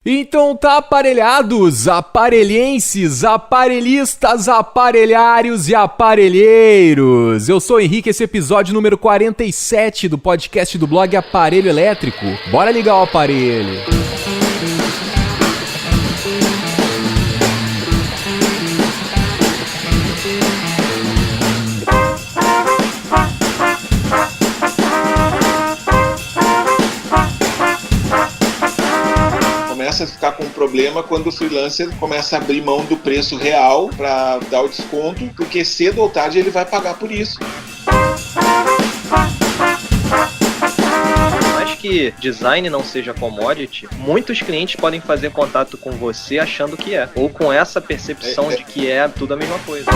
Então tá, aparelhados, aparelhenses, aparelhistas, aparelhários e aparelheiros. Eu sou o Henrique, esse é o episódio número 47 do podcast do blog Aparelho Elétrico. Bora ligar o aparelho. Começa a ficar com um problema quando o freelancer começa a abrir mão do preço real para dar o desconto, porque cedo ou tarde ele vai pagar por isso. Por mais que design não seja commodity, muitos clientes podem fazer contato com você achando que é, ou com essa percepção de que é tudo a mesma coisa.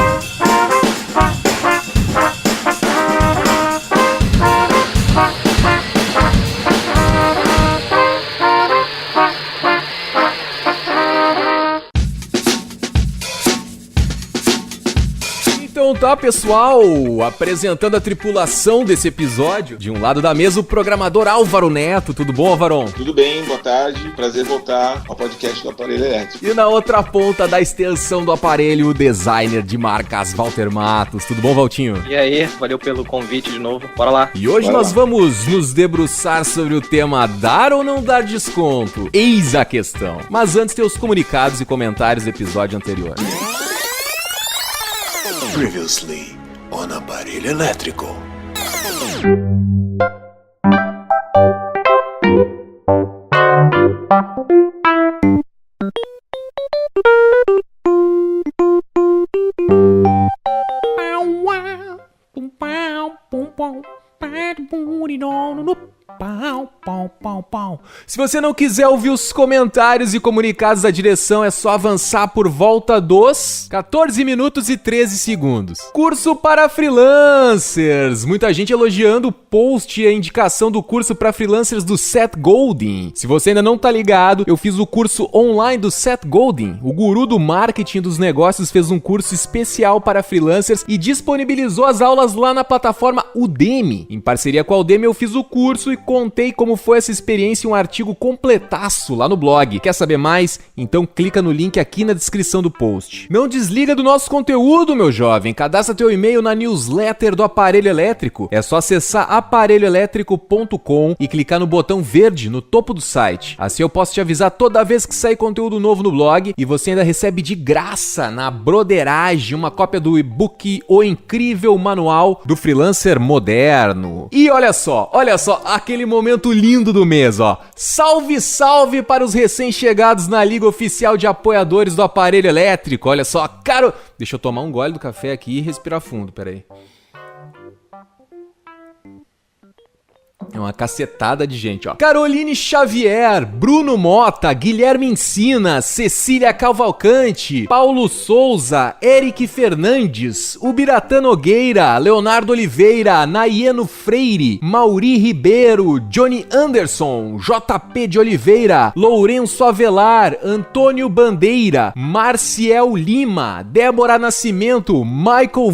Então tá, pessoal, apresentando a tripulação desse episódio. De um lado da mesa, o programador Álvaro Neto. Tudo bom, Álvaro? Tudo bem, boa tarde. Prazer voltar ao podcast do Aparelho Elétrico. E na outra ponta da extensão do aparelho, o designer de marcas Walter Matos. Tudo bom, Valtinho? E aí, valeu pelo convite de novo. Bora lá. E hoje nós vamos nos debruçar sobre o tema dar ou não dar desconto. Eis a questão. Mas antes tem os comunicados e comentários do episódio anterior. Previously on Aparelho Elétrico. Se você não quiser ouvir os comentários e comunicados da direção, é só avançar por volta dos 14 minutos e 13 segundos. Curso para freelancers. Muita gente elogiando o post e a indicação do curso para freelancers do Seth Godin. Se você ainda não tá ligado, eu fiz o curso online do Seth Godin. O guru do marketing dos negócios fez um curso especial para freelancers e disponibilizou as aulas lá na plataforma Udemy. Em parceria com a Udemy, eu fiz o curso e contei como foi essa experiência em um artigo completaço lá no blog. Quer saber mais? Então clica no link aqui na descrição do post. Não desliga do nosso conteúdo, meu jovem. Cadastra teu e-mail na newsletter do Aparelho Elétrico. É só acessar aparelhoelétrico.com e clicar no botão verde no topo do site. Assim eu posso te avisar toda vez que sair conteúdo novo no blog e você ainda recebe de graça na broderagem uma cópia do e-book O Incrível Manual do Freelancer Moderno. E olha só, aquele momento lindo do mês, ó. Salve, salve para os recém-chegados na Liga Oficial de Apoiadores do Aparelho Elétrico. Olha só, caro... Deixa eu tomar um gole do café aqui e respirar fundo, peraí. É uma cacetada de gente, ó. Caroline Xavier, Bruno Mota, Guilherme Ensina, Cecília Cavalcante, Paulo Souza, Eric Fernandes, Ubiratã Nogueira, Leonardo Oliveira, Nayeno Freire, Mauri Ribeiro, Johnny Anderson, JP de Oliveira, Lourenço Avelar, Antônio Bandeira, Marciel Lima, Débora Nascimento, Michael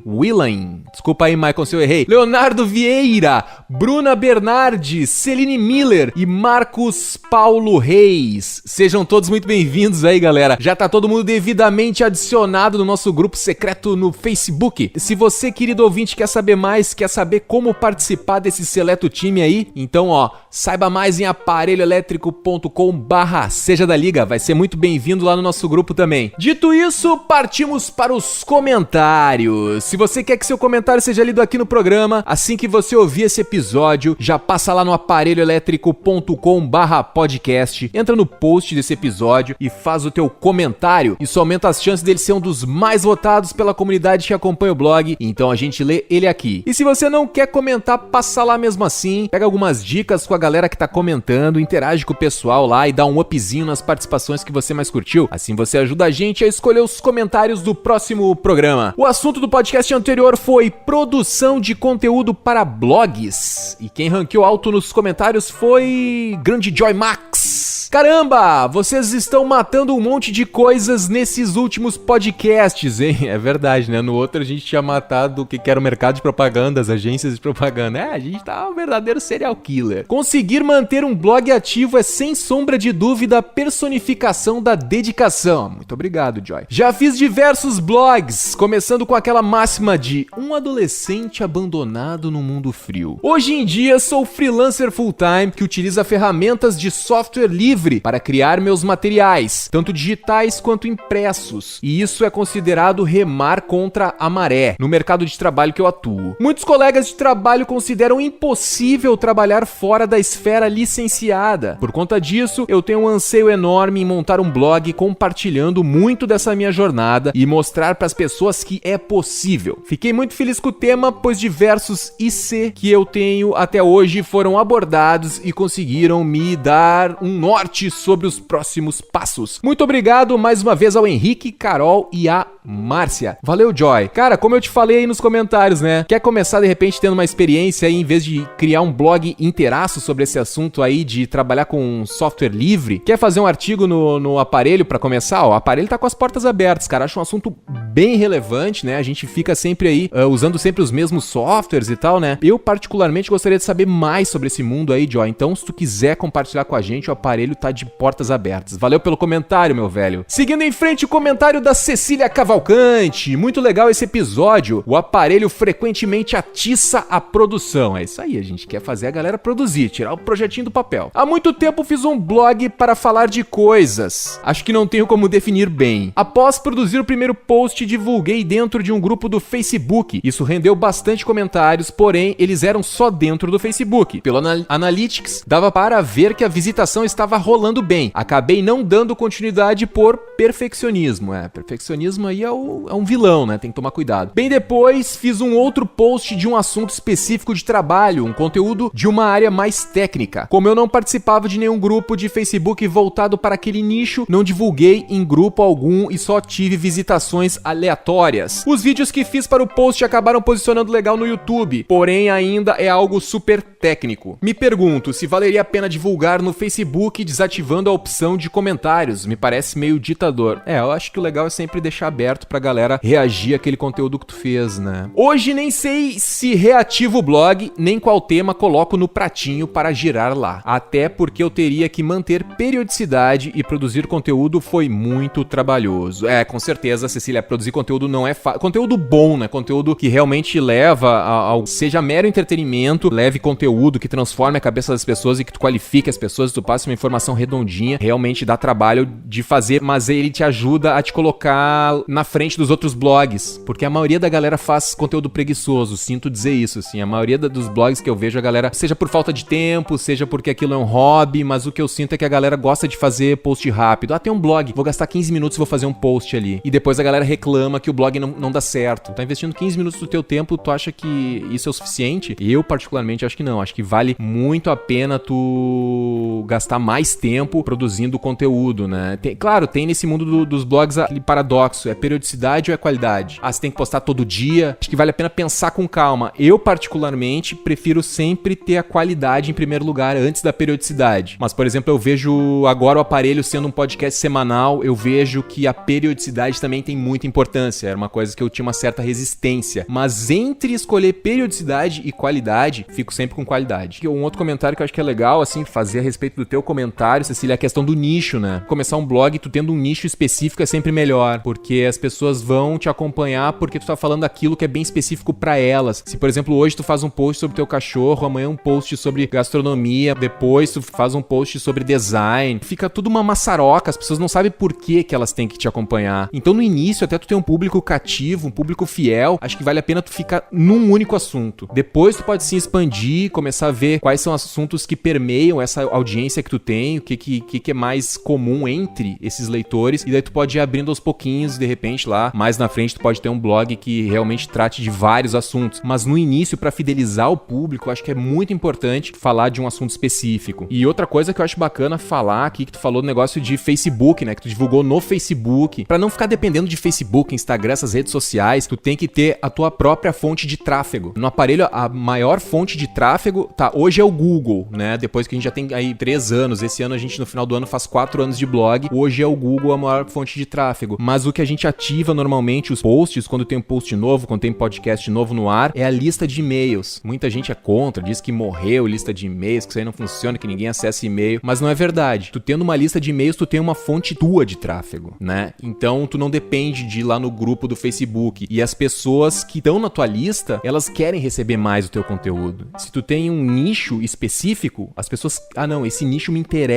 Willen. Desculpa aí, Michael, se eu errei. Leonardo Vieira, Bruna Bernardi, Celine Miller e Marcos Paulo Reis. Sejam todos muito bem-vindos aí, galera. Já tá todo mundo devidamente adicionado no nosso grupo secreto no Facebook. Se você, querido ouvinte, quer saber mais, quer saber como participar desse seleto time aí, então, ó, saiba mais em aparelhoelétrico.com/seja da liga. Vai ser muito bem-vindo lá no nosso grupo também. Dito isso, partimos para os comentários. Se você quer que seu comentário seja lido aqui no programa, assim que você ouvir esse episódio, já passa lá no aparelhoelétrico.com/podcast, entra no post desse episódio e faz o teu comentário. Isso aumenta as chances dele ser um dos mais votados pela comunidade que acompanha o blog, então a gente lê ele aqui. E se você não quer comentar, passa lá mesmo assim, pega algumas dicas com a galera que tá comentando, interage com o pessoal lá e dá um upzinho nas participações que você mais curtiu. Assim você ajuda a gente a escolher os comentários do próximo programa. O assunto do podcast anterior foi produção de conteúdo para blogs. E quem ranqueou alto nos comentários foi Grande Joy Max. Caramba, vocês estão matando um monte de coisas nesses últimos podcasts, hein? É verdade, né? No outro a gente tinha matado o que era o mercado de propaganda, as agências de propaganda. A gente tá um verdadeiro serial killer. Conseguir manter um blog ativo é, sem sombra de dúvida, a personificação da dedicação. Muito obrigado, Joy. Já fiz diversos blogs, começando com aquela máxima de um adolescente abandonado no mundo frio. Hoje em dia sou freelancer full-time que utiliza ferramentas de software livre para criar meus materiais, tanto digitais quanto impressos. E isso é considerado remar contra a maré no mercado de trabalho que eu atuo. Muitos colegas de trabalho consideram impossível trabalhar fora da esfera licenciada. Por conta disso, eu tenho um anseio enorme em montar um blog compartilhando muito dessa minha jornada e mostrar para as pessoas que é possível. Fiquei muito feliz com o tema, pois diversos IC que eu tenho até hoje foram abordados e conseguiram me dar um norte sobre os próximos passos. Muito obrigado mais uma vez ao Henrique, Carol e a Márcia. Valeu, Joy. Cara, como eu te falei aí nos comentários, né? Quer começar de repente tendo uma experiência aí, em vez de criar um blog inteiraço sobre esse assunto aí de trabalhar com software livre? Quer fazer um artigo no aparelho pra começar? Ó, o aparelho tá com as portas abertas, cara. Acho um assunto bem relevante, né? A gente fica sempre aí usando sempre os mesmos softwares e tal, né? Eu particularmente gostaria de saber mais sobre esse mundo aí, Joy. Então, se tu quiser compartilhar com a gente, o aparelho tá de portas abertas. Valeu pelo comentário, meu velho. Seguindo em frente, o comentário da Cecília Cavalcante. Muito legal esse episódio. O aparelho frequentemente atiça a produção. É isso aí, a gente quer fazer a galera produzir, tirar o projetinho do papel. Há muito tempo fiz um blog para falar de coisas. Acho que não tenho como definir bem. Após produzir o primeiro post, divulguei dentro de um grupo do Facebook. Isso rendeu bastante comentários, porém, eles eram só dentro do Facebook. Pelo Analytics, dava para ver que a visitação estava rolando bem. Acabei não dando continuidade por perfeccionismo. Perfeccionismo aí é um vilão, né? Tem que tomar cuidado. Bem depois, fiz um outro post de um assunto específico de trabalho, um conteúdo de uma área mais técnica. Como eu não participava de nenhum grupo de Facebook voltado para aquele nicho, não divulguei em grupo algum e só tive visitações aleatórias. Os vídeos que fiz para o post acabaram posicionando legal no YouTube, porém ainda é algo super técnico. Me pergunto se valeria a pena divulgar no Facebook desativando a opção de comentários. Me parece meio ditador. Eu acho que o legal é sempre deixar aberto pra galera reagir àquele conteúdo que tu fez, né? Hoje nem sei se reativo o blog, nem qual tema coloco no pratinho para girar lá. Até porque eu teria que manter periodicidade e produzir conteúdo foi muito trabalhoso. Com certeza, Cecília, produzir conteúdo não é fácil. Conteúdo bom, né? Conteúdo que realmente leva ao seja mero entretenimento, leve conteúdo que transforme a cabeça das pessoas e que tu qualifique as pessoas, tu passe uma informação redondinha, realmente dá trabalho de fazer, mas ele te ajuda a te colocar na frente dos outros blogs, porque a maioria da galera faz conteúdo preguiçoso, sinto dizer isso, assim, a maioria dos blogs que eu vejo a galera, seja por falta de tempo, seja porque aquilo é um hobby, mas o que eu sinto é que a galera gosta de fazer post rápido. Tem um blog, vou gastar 15 minutos e vou fazer um post ali, e depois a galera reclama que o blog não dá certo. Tá investindo 15 minutos do teu tempo, tu acha que isso é o suficiente? Eu particularmente acho que não, acho que vale muito a pena tu gastar mais tempo produzindo conteúdo, né? Claro, tem nesse mundo dos blogs aquele paradoxo, é periodicidade ou é qualidade? Você tem que postar todo dia? Acho que vale a pena pensar com calma. Eu particularmente prefiro sempre ter a qualidade em primeiro lugar antes da periodicidade. Mas, por exemplo, eu vejo agora o Aparelho sendo um podcast semanal, eu vejo que a periodicidade também tem muita importância, era uma coisa que eu tinha uma certa resistência. Mas entre escolher periodicidade e qualidade, fico sempre com qualidade. Um outro comentário que eu acho que é legal, assim, fazer a respeito do teu comentário, Cecília, é a questão do nicho, né? Começar um blog, tu tendo um nicho específico é sempre melhor, porque as pessoas vão te acompanhar porque tu tá falando aquilo que é bem específico pra elas. Se, por exemplo, hoje tu faz um post sobre teu cachorro, amanhã um post sobre gastronomia, depois tu faz um post sobre design, fica tudo uma maçaroca, as pessoas não sabem por que elas têm que te acompanhar. Então, no início, até tu ter um público cativo, um público fiel, acho que vale a pena tu ficar num único assunto. Depois tu pode se expandir, começar a ver quais são assuntos que permeiam essa audiência que tu tem, o que é mais comum entre esses leitores, e daí tu pode ir abrindo aos pouquinhos, de repente lá, mais na frente tu pode ter um blog que realmente trate de vários assuntos, mas no início, pra fidelizar o público, eu acho que é muito importante falar de um assunto específico. E outra coisa que eu acho bacana falar aqui, que tu falou do negócio de Facebook, né, que tu divulgou no Facebook, pra não ficar dependendo de Facebook, Instagram, essas redes sociais, tu tem que ter a tua própria fonte de tráfego. No Aparelho, a maior fonte de tráfego, hoje é o Google, né, depois que a gente já tem aí 3 anos esse ano a gente no final do ano faz 4 anos de blog. Hoje é o Google a maior fonte de tráfego. Mas o que a gente ativa normalmente, os posts, quando tem um post novo, quando tem podcast novo no ar, é a lista de e-mails. Muita gente é contra, diz que morreu lista de e-mails, que isso aí não funciona, que ninguém acessa e-mail. Mas não é verdade. Tu tendo uma lista de e-mails, tu tem uma fonte tua de tráfego, né? Então tu não depende de ir lá no grupo do Facebook. E as pessoas que estão na tua lista, elas querem receber mais o teu conteúdo. Se tu tem um nicho específico, as pessoas, não, esse nicho me interessa,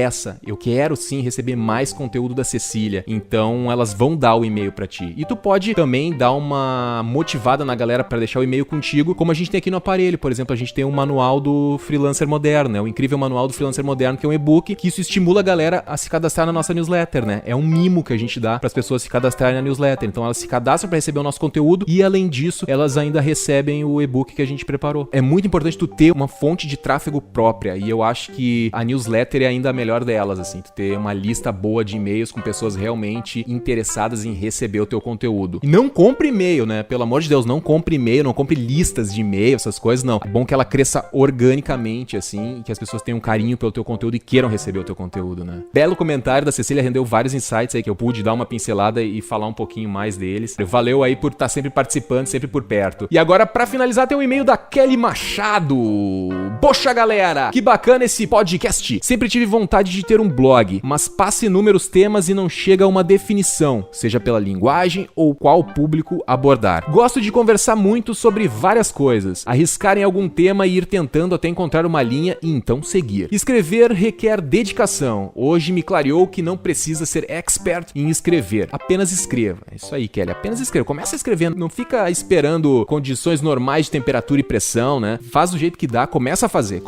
eu quero sim receber mais conteúdo da Cecília, então elas vão dar o e-mail pra ti. E tu pode também dar uma motivada na galera pra deixar o e-mail contigo, como a gente tem aqui no aparelho. Por exemplo, a gente tem um manual do Freelancer Moderno, né? O incrível manual do Freelancer Moderno, que é um e-book, que isso estimula a galera a se cadastrar na nossa newsletter, né? É um mimo que a gente dá pras pessoas se cadastrarem na newsletter. Então elas se cadastram pra receber o nosso conteúdo e, além disso, elas ainda recebem o e-book que a gente preparou. É muito importante tu ter uma fonte de tráfego própria, e eu acho que a newsletter é ainda a melhor delas, assim, tu ter uma lista boa de e-mails com pessoas realmente interessadas em receber o teu conteúdo. E não compre e-mail, né? Pelo amor de Deus, não compre e-mail, não compre listas de e-mail, essas coisas, não. É bom que ela cresça organicamente, assim, e que as pessoas tenham carinho pelo teu conteúdo e queiram receber o teu conteúdo, né? Belo comentário da Cecília, rendeu vários insights aí que eu pude dar uma pincelada e falar um pouquinho mais deles. Valeu aí por estar sempre participando, sempre por perto. E agora, pra finalizar, tem um e-mail da Kelly Machado. Poxa, galera, que bacana esse podcast. Sempre tive vontade de ter um blog, mas passa inúmeros temas e não chega a uma definição, seja pela linguagem ou qual público abordar. Gosto de conversar muito sobre várias coisas, arriscar em algum tema e ir tentando até encontrar uma linha e então seguir. Escrever requer dedicação. Hoje me clareou que não precisa ser expert em escrever, apenas escreva. É isso aí, Kelly, apenas escreva. Começa escrevendo, não fica esperando condições normais de temperatura e pressão, né? Faz do jeito que dá, começa a fazer.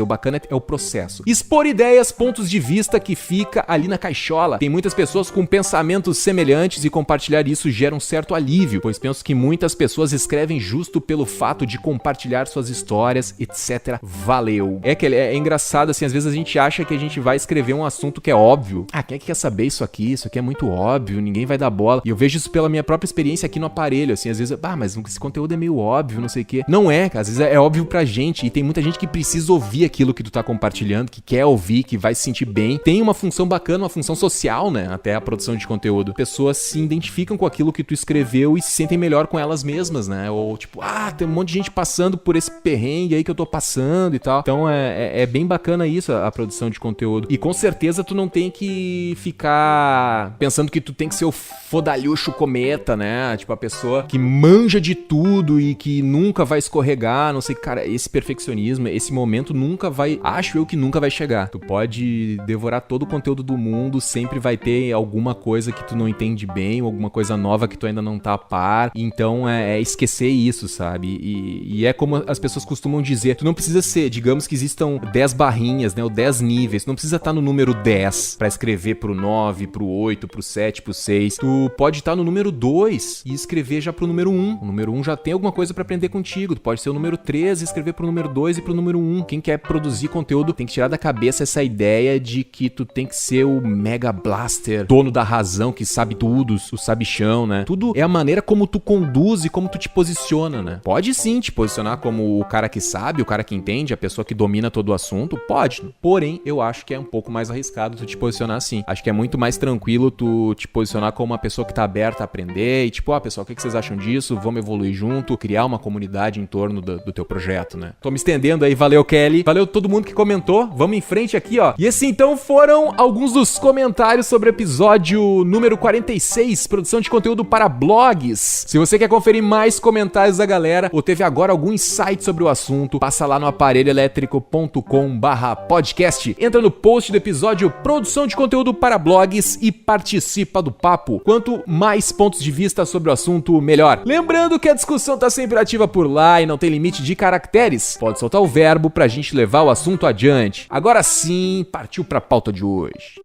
O bacana é o processo. Expor ideias, pontos de vista que fica ali na caixola. Tem muitas pessoas com pensamentos semelhantes e compartilhar isso gera um certo alívio, pois penso que muitas pessoas escrevem justo pelo fato de compartilhar suas histórias, etc. Valeu. É engraçado, assim, às vezes a gente acha que a gente vai escrever um assunto que é óbvio. Quem é que quer saber isso aqui? Isso aqui é muito óbvio, ninguém vai dar bola. E eu vejo isso pela minha própria experiência aqui no aparelho, assim, às vezes, mas esse conteúdo é meio óbvio, não sei o quê. Não é, às vezes é óbvio pra gente, e tem muita gente que precisa ouvir aquilo que tu tá compartilhando, que quer ouvir, que vai se sentir bem. Tem uma função bacana, uma função social, né? Até a produção de conteúdo. Pessoas se identificam com aquilo que tu escreveu e se sentem melhor com elas mesmas, né? Ou tipo, tem um monte de gente passando por esse perrengue aí que eu tô passando e tal. Então é bem bacana isso, a produção de conteúdo. E com certeza tu não tem que ficar pensando que tu tem que ser o fodalhucho cometa, né? Tipo, a pessoa que manja de tudo e que nunca vai escorregar, não sei, cara, esse perfeccionismo, esse momento nunca vai, acho eu que nunca vai chegar. Tu pode devorar todo o conteúdo do mundo, sempre vai ter alguma coisa que tu não entende bem, ou alguma coisa nova que tu ainda não tá a par. Então é esquecer isso, sabe? E é como as pessoas costumam dizer, tu não precisa ser, digamos que existam 10 barrinhas, né? Ou 10 níveis, tu não precisa estar no número 10 pra escrever pro 9, pro 8, pro 7, pro 6. Tu pode estar no número 2 e escrever já pro número 1. O número 1 já tem alguma coisa pra aprender contigo. Tu pode ser o número 3 e escrever pro número 2 e pro número 1. Quem quer produzir conteúdo tem que tirar da cabeça essa ideia de que tu tem que ser o mega blaster, dono da razão, que sabe tudo, o sabichão, né? Tudo é a maneira como tu conduz e como tu te posiciona, né? Pode sim te posicionar como o cara que sabe, o cara que entende, a pessoa que domina todo o assunto, pode. Porém, eu acho que é um pouco mais arriscado tu te posicionar assim. Acho que é muito mais tranquilo tu te posicionar como uma pessoa que tá aberta a aprender e tipo, pessoal, o que vocês acham disso? Vamos evoluir junto, criar uma comunidade em torno do teu projeto, né? Tô me estendendo aí, valeu, Kelly. Valeu todo mundo que comentou. Vamos em frente aqui, ó. E esses então foram alguns dos comentários sobre o episódio número 46, produção de conteúdo para blogs. Se você quer conferir mais comentários da galera ou teve agora algum insight sobre o assunto, passa lá no aparelhoelétrico.com/podcast. Entra no post do episódio Produção de Conteúdo para Blogs e participa do papo. Quanto mais pontos de vista sobre o assunto, melhor. Lembrando que a discussão tá sempre ativa por lá e não tem limite de caracteres. Pode soltar o verbo pra gente levar o assunto adiante. Agora sim, partiu pra pauta de hoje.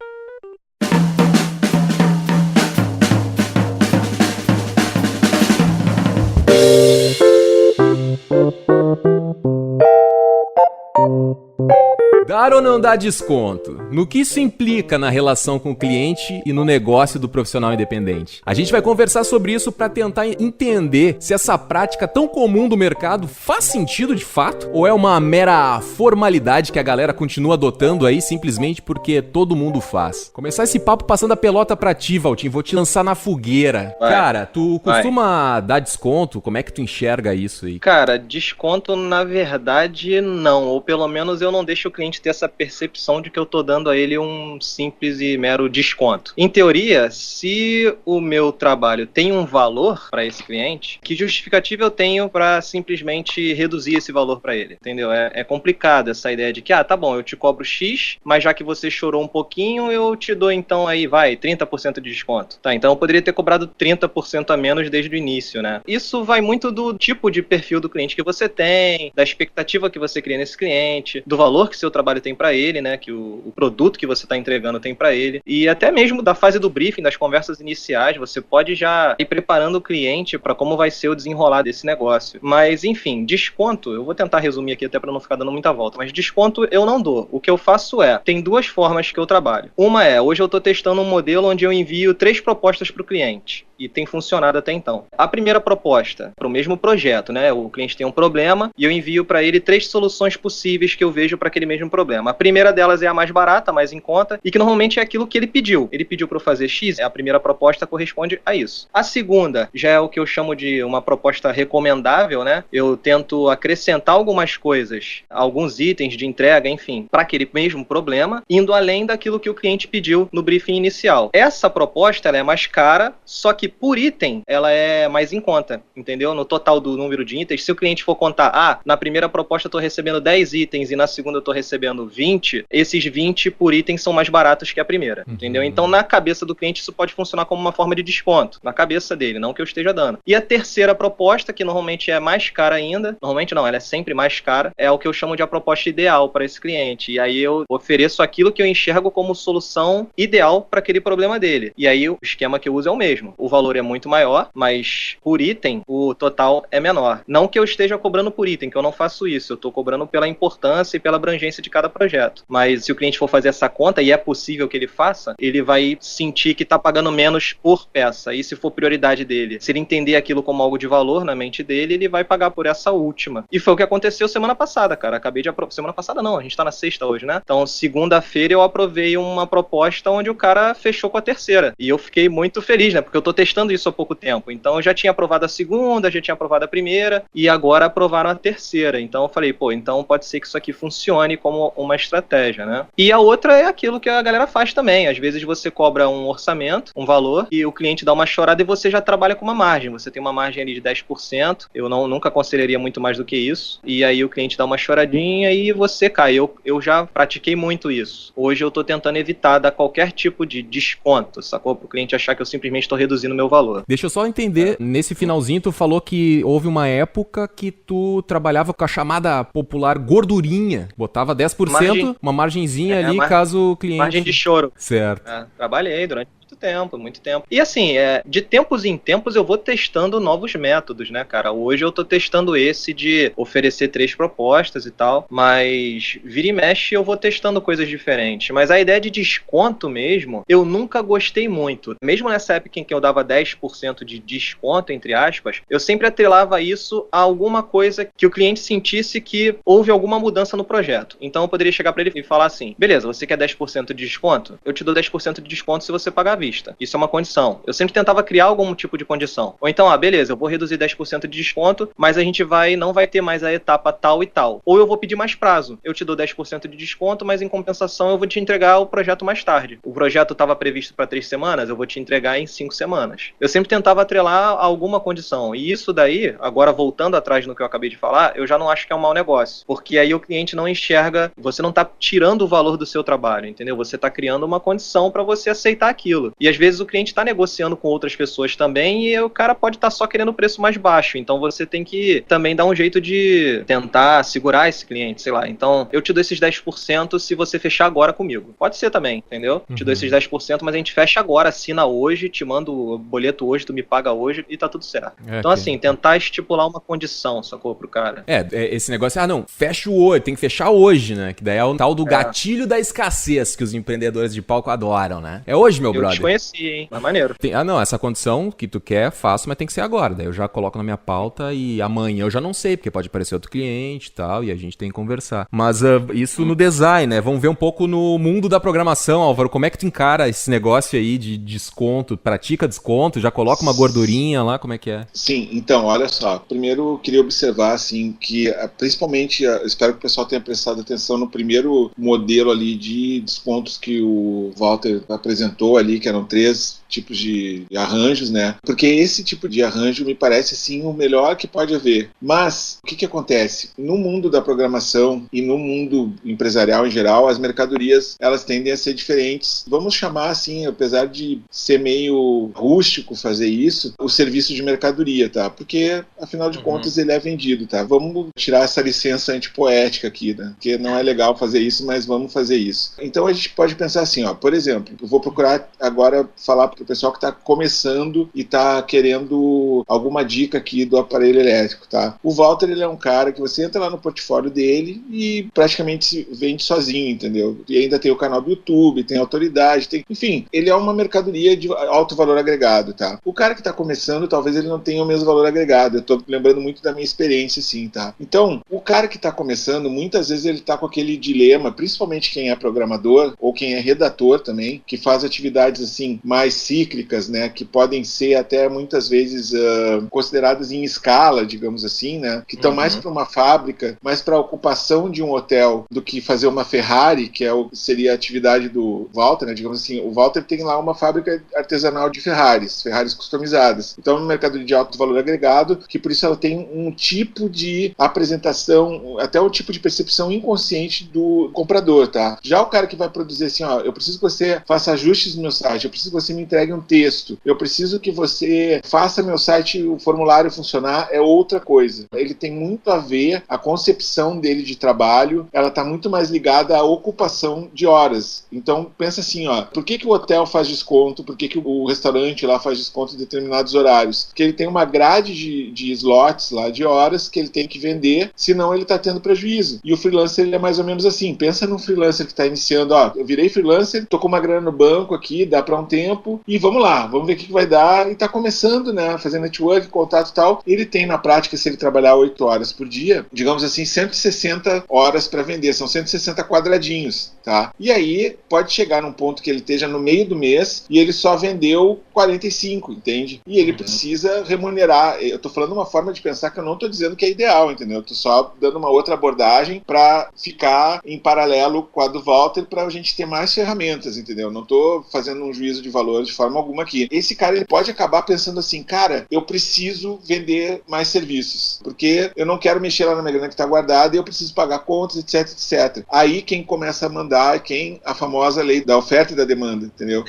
Dar ou não dar desconto? No que isso implica na relação com o cliente e no negócio do profissional independente? A gente vai conversar sobre isso para tentar entender se essa prática tão comum do mercado faz sentido de fato ou é uma mera formalidade que a galera continua adotando aí simplesmente porque todo mundo faz. Começar esse papo passando a pelota pra ti, Valtinho, vou te lançar na fogueira. Vai. Cara, tu costuma dar desconto? Como é que tu enxerga isso aí? Cara, desconto na verdade não, ou pelo menos eu não deixo o cliente ter essa percepção de que eu tô dando a ele um simples e mero desconto. Em teoria, se o meu trabalho tem um valor para esse cliente, que justificativa eu tenho para simplesmente reduzir esse valor para ele, entendeu? É complicado essa ideia de que, tá bom, eu te cobro X, mas já que você chorou um pouquinho, eu te dou então aí, 30% de desconto. Tá, então eu poderia ter cobrado 30% a menos desde o início, né? Isso vai muito do tipo de perfil do cliente que você tem, da expectativa que você cria nesse cliente, do valor que seu trabalho tem para ele, né? Que o produto que você está entregando tem para ele, e até mesmo da fase do briefing, das conversas iniciais, você pode já ir preparando o cliente para como vai ser o desenrolar desse negócio. Mas, enfim, desconto, eu vou tentar resumir aqui até para não ficar dando muita volta, mas desconto eu não dou. O que eu faço tem duas formas que eu trabalho. Uma hoje eu estou testando um modelo onde eu envio 3 propostas para o cliente. E tem funcionado até então. A primeira proposta, para o mesmo projeto, né? O cliente tem um problema e eu envio para ele 3 soluções possíveis que eu vejo para aquele mesmo problema. A primeira delas é a mais barata, mais em conta, e que normalmente é aquilo que ele pediu. Ele pediu para eu fazer X, a primeira proposta corresponde a isso. A segunda já é o que eu chamo de uma proposta recomendável, né? Eu tento acrescentar algumas coisas, alguns itens de entrega, enfim, para aquele mesmo problema, indo além daquilo que o cliente pediu no briefing inicial. Essa proposta ela é mais cara, só que por item ela é mais em conta, entendeu? No total do número de itens, se o cliente for contar, na primeira proposta eu estou recebendo 10 itens e na segunda eu estou recebendo 20, esses 20 por item são mais baratos que a primeira, entendeu? Então na cabeça do cliente isso pode funcionar como uma forma de desconto, na cabeça dele, não que eu esteja dando. E a terceira proposta, que normalmente é mais cara ainda, normalmente não, ela é sempre mais cara, é o que eu chamo de a proposta ideal para esse cliente, e aí eu ofereço aquilo que eu enxergo como solução ideal para aquele problema dele. E aí o esquema que eu uso é o mesmo. O valor é muito maior, mas por item o total é menor. Não que eu esteja cobrando por item, que eu não faço isso. Eu estou cobrando pela importância e pela abrangência de cada projeto. Mas se o cliente for fazer essa conta, e é possível que ele faça, ele vai sentir que está pagando menos por peça. E se for prioridade dele, se ele entender aquilo como algo de valor na mente dele, ele vai pagar por essa última. E foi o que aconteceu semana passada, cara. Acabei de aprovar. Semana passada não, a gente está na sexta hoje, né? Então, segunda-feira eu aprovei uma proposta onde o cara fechou com a terceira. E eu fiquei muito feliz, né? Porque eu tô testando isso há pouco tempo. Então eu já tinha aprovado a segunda, já tinha aprovado a primeira e agora aprovaram a terceira. Então eu falei, então pode ser que isso aqui funcione como uma estratégia, né? E a outra é aquilo que a galera faz também. Às vezes você cobra um orçamento, um valor, e o cliente dá uma chorada e você já trabalha com uma margem. Você tem uma margem ali de 10%. Eu nunca aconselharia muito mais do que isso. E aí o cliente dá uma choradinha e você cai. Eu já pratiquei muito isso. Hoje eu tô tentando evitar dar qualquer tipo de desconto, sacou? Para o cliente achar que eu simplesmente estou reduzindo o meu valor. Deixa eu só entender, nesse finalzinho tu falou que houve uma época que tu trabalhava com a chamada popular gordurinha, botava 10%, uma margenzinha ali caso o cliente... Margem de choro. Certo. Trabalhei durante muito tempo. E assim, de tempos em tempos eu vou testando novos métodos, né, cara? Hoje eu tô testando esse de oferecer 3 propostas e tal, mas vira e mexe eu vou testando coisas diferentes. Mas a ideia de desconto mesmo, eu nunca gostei muito. Mesmo nessa época em que eu dava 10% de desconto, entre aspas, eu sempre atrelava isso a alguma coisa que o cliente sentisse que houve alguma mudança no projeto. Então eu poderia chegar pra ele e falar assim, beleza, você quer 10% de desconto? Eu te dou 10% de desconto se você pagar à vista. Isso é uma condição. Eu sempre tentava criar algum tipo de condição. Ou então, beleza, eu vou reduzir 10% de desconto, mas a gente não vai ter mais a etapa tal e tal. Ou eu vou pedir mais prazo. Eu te dou 10% de desconto, mas em compensação eu vou te entregar o projeto mais tarde. O projeto estava previsto para 3 semanas, eu vou te entregar em 5 semanas. Eu sempre tentava atrelar alguma condição. E isso daí, agora voltando atrás no que eu acabei de falar, eu já não acho que é um mau negócio. Porque aí o cliente não enxerga, você não está tirando o valor do seu trabalho, entendeu? Você está criando uma condição para você aceitar aquilo. aquilo. E às vezes o cliente está negociando com outras pessoas também e o cara pode estar só querendo o preço mais baixo. Então você tem que também dar um jeito de tentar segurar esse cliente, sei lá. Então eu te dou esses 10% se você fechar agora comigo. Pode ser também, entendeu? Te dou esses 10%, mas a gente fecha agora, assina hoje, te mando o boleto hoje, tu me paga hoje e tá tudo certo. Então assim, tentar estipular uma condição, sacou, pro cara. Esse negócio, não, fecha o hoje, tem que fechar hoje, né? Que daí é o tal do gatilho da escassez que os empreendedores de palco adoram, né? É hoje, meu brother. Eu te conheci, hein? Mas maneiro. Não, essa condição que tu quer, faço, mas tem que ser agora. Daí eu já coloco na minha pauta e amanhã eu já não sei, porque pode aparecer outro cliente e tal, e a gente tem que conversar. Mas isso no design, né? Vamos ver um pouco no mundo da programação, Álvaro. Como é que tu encara esse negócio aí de desconto? Pratica desconto? Já coloca uma gordurinha lá? Como é que é? Sim, então, olha só. Primeiro, eu queria observar, assim, que principalmente, espero que o pessoal tenha prestado atenção no primeiro modelo ali de descontos que o Walter apresentou ali, que eram 3 tipos de arranjos, né? Porque esse tipo de arranjo me parece, assim, o melhor que pode haver. Mas, o que acontece? No mundo da programação e no mundo empresarial em geral, as mercadorias, elas tendem a ser diferentes. Vamos chamar, assim, apesar de ser meio rústico fazer isso, o serviço de mercadoria, tá? Porque, afinal de contas, ele é vendido, tá? Vamos tirar essa licença antipoética aqui, né? Porque não é legal fazer isso, mas vamos fazer isso. Então, a gente pode pensar assim, ó, por exemplo, eu vou procurar agora falar para o pessoal que está começando e está querendo alguma dica aqui do aparelho elétrico, tá? O Walter, ele é um cara que você entra lá no portfólio dele e praticamente se vende sozinho, entendeu? E ainda tem o canal do YouTube, tem autoridade, enfim, ele é uma mercadoria de alto valor agregado, tá? O cara que está começando, talvez ele não tenha o mesmo valor agregado. Eu tô lembrando muito da minha experiência, assim, tá? Então, o cara que está começando, muitas vezes ele está com aquele dilema, principalmente quem é programador ou quem é redator também, que faz atividades, assim, mais cíclicas, né? Que podem ser até muitas vezes consideradas em escala, digamos assim, né? Que estão mais para uma fábrica, mais para a ocupação de um hotel do que fazer uma Ferrari, que seria a atividade do Walter, né? Digamos assim, o Walter tem lá uma fábrica artesanal de Ferraris customizadas. Então, é um mercado de alto valor agregado, que por isso ela tem um tipo de apresentação, até um tipo de percepção inconsciente do comprador, tá? Já o cara que vai produzir assim, ó, eu preciso que você faça ajustes no meu site, eu preciso que você me entregue um texto, eu preciso que você faça meu site, o formulário funcionar, é outra coisa. Ele tem muito a ver, a concepção dele de trabalho, ela tá muito mais ligada à ocupação de horas. Então, pensa assim, ó, por que o hotel faz desconto, por que o restaurante lá faz desconto em determinados horários? Porque ele tem uma grade de slots lá, de horas, que ele tem que vender, senão ele tá tendo prejuízo. E o freelancer, ele é mais ou menos assim, pensa num freelancer que tá iniciando, ó, eu virei freelancer, tô com uma grana no banco aqui, dá pra um tempo, e vamos lá, vamos ver o que vai dar, e tá começando, né, fazendo network, contato e tal. Ele tem, na prática, se ele trabalhar 8 horas por dia, digamos assim, 160 horas para vender, são 160 quadradinhos, tá? E aí, pode chegar num ponto que ele esteja no meio do mês e ele só vendeu 45, entende? E ele precisa remunerar. Eu tô falando uma forma de pensar que eu não tô dizendo que é ideal, entendeu? Eu tô só dando uma outra abordagem para ficar em paralelo com a do Walter, pra gente ter mais ferramentas, entendeu? Não tô fazendo um juízo de valor de forma alguma aqui. Esse cara, ele pode acabar pensando assim, cara, eu preciso vender mais serviços, porque eu não quero mexer lá na minha grana que tá guardada e eu preciso pagar contas, etc, etc. Aí quem começa a mandar é a famosa lei da oferta e da demanda, entendeu?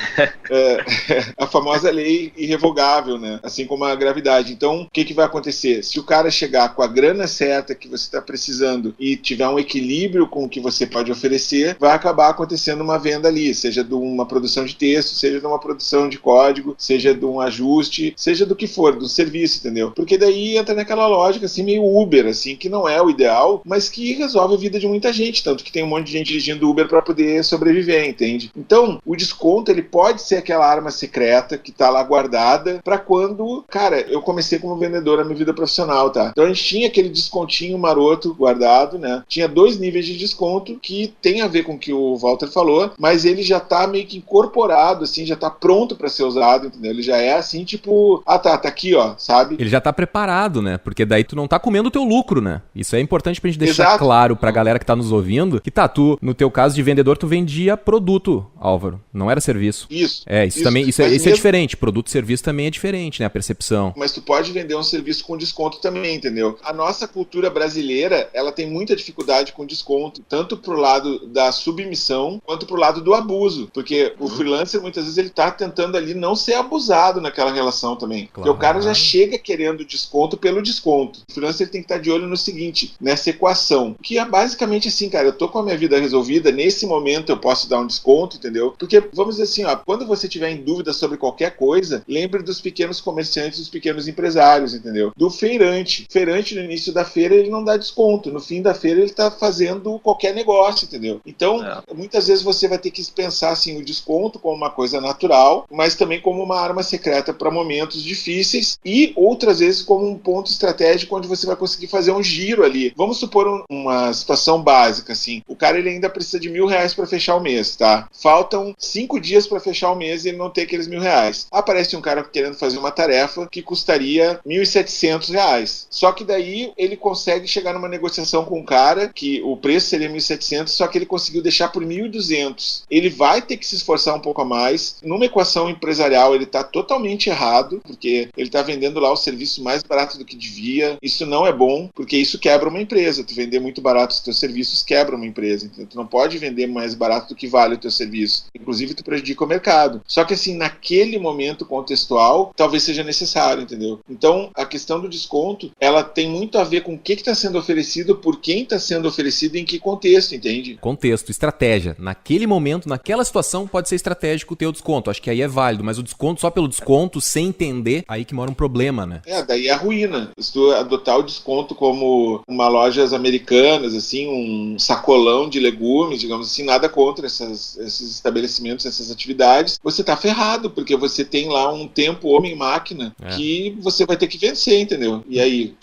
A famosa lei irrevogável, né? Assim como a gravidade. Então, o que vai acontecer? Se o cara chegar com a grana certa que você está precisando e tiver um equilíbrio com o que você pode oferecer, vai acabar acontecendo uma venda ali, seja de uma produção de texto, seja de uma produção de código, seja de um ajuste, seja do que for, do serviço, entendeu? Porque daí entra naquela lógica, assim, meio Uber, assim, que não é o ideal, mas que resolve a vida de muita gente, tanto que tem um monte de gente dirigindo Uber para poder sobreviver, entende? Então, o desconto, ele pode ser aquela arma secreta que tá lá guardada para quando, cara, eu comecei como vendedor na minha vida profissional, tá? Então a gente tinha aquele descontinho maroto guardado, né? Tinha 2 níveis de desconto que tem a ver com o que o Walter falou, mas ele já tá meio que incorporado, assim, já tá pronto para ser usado, entendeu? Ele já é assim, tipo, tá aqui, ó, sabe? Ele já tá preparado, né? Porque daí tu não tá comendo o teu lucro, né? Isso é importante pra gente deixar claro pra galera que tá nos ouvindo, que tu, no teu caso de vendedor, tu vendia produto, Álvaro. Não era serviço. Isso. Isso também, isso é diferente. Produto e serviço também é diferente, né? A percepção. Mas tu pode vender um serviço com desconto também, entendeu? A nossa cultura brasileira, ela tem muita dificuldade com desconto, tanto pro lado da submissão, quanto pro lado do abuso. Porque o freelancer, muitas vezes, ele tá tentando ali não ser abusado naquela relação também. Claro. Porque o cara já chega querendo desconto pelo desconto. O freelancer tem que estar de olho no seguinte, nessa equação, que é basicamente assim, cara, eu tô com a minha vida resolvida, nesse momento eu posso dar um desconto, entendeu? Porque, vamos dizer assim, ó, quando você tiver em dúvida sobre qualquer coisa, lembre dos pequenos comerciantes, dos pequenos empresários, entendeu? Do feirante. O feirante, no início da feira, ele não dá desconto. No fim da feira, ele tá fazendo qualquer negócio, entendeu? Então, muitas vezes você vai ter que pensar, assim, o desconto como uma coisa natural, mas também como uma arma secreta para momentos difíceis e outras vezes como um ponto estratégico onde você vai conseguir fazer um giro ali. Vamos supor uma situação básica, assim. O cara, ele ainda precisa de R$1.000 para fechar o mês, tá? Faltam 5 dias para fechar o mês e ele não tem aqueles R$1.000. Aparece um cara querendo fazer uma tarefa que custaria R$1.700. Só que daí ele consegue chegar numa negociação com o cara que o preço seria R$1.700, só que ele conseguiu deixar por R$1.200. Ele vai ter que se esforçar um pouco a mais. Numa equação empresarial, ele está totalmente errado, porque ele está vendendo lá o serviço mais barato do que devia. Isso não é bom, porque isso quebra uma empresa. Tu vender muito barato os teus serviços quebra uma empresa. Então, tu não pode vender mais barato do que vale o teu serviço. Inclusive, tu prejudica o mercado. Só que, assim, naquele momento contextual, talvez seja necessário, entendeu? Então, a questão do desconto, ela tem muito a ver com o que está sendo oferecido, por quem está sendo oferecido e em que contexto, entende? Contexto, estratégia. Naquele momento, naquela situação, pode ser estratégico ter o desconto. Acho que aí é válido, mas o desconto só pelo desconto, sem entender, aí que mora um problema, né? Daí é a ruína. Se tu adotar o desconto como uma lojas americanas, assim, um sacolão de legumes, digamos assim, nada contra esses estabelecimentos, essas atividades, você tá ferrado, porque você tem lá um tempo homem-máquina que você vai ter que vencer, entendeu? E aí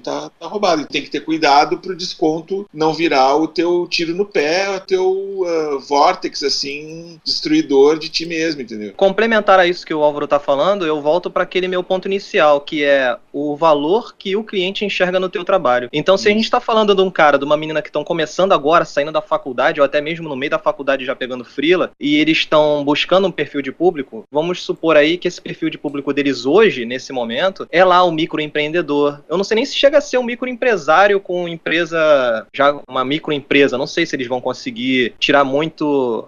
tá roubado. E tem que ter cuidado pro desconto não virar o teu tiro no pé, o teu vórtex, assim, destruidor de ti mesmo, entendeu? Complementar a isso que o Álvaro tá falando, eu volto para aquele meu ponto inicial, que é o valor que o cliente enxerga no teu trabalho. Então, se a gente tá falando de um cara, de uma menina que estão começando agora, saindo da faculdade, ou até mesmo no meio da faculdade já pegando freela, e eles estão buscando um perfil de público, vamos supor aí que esse perfil de público deles hoje, nesse momento, é lá o microempreendedor. Eu não sei nem se chega a ser um microempresário com empresa, já uma microempresa, não sei se eles vão conseguir tirar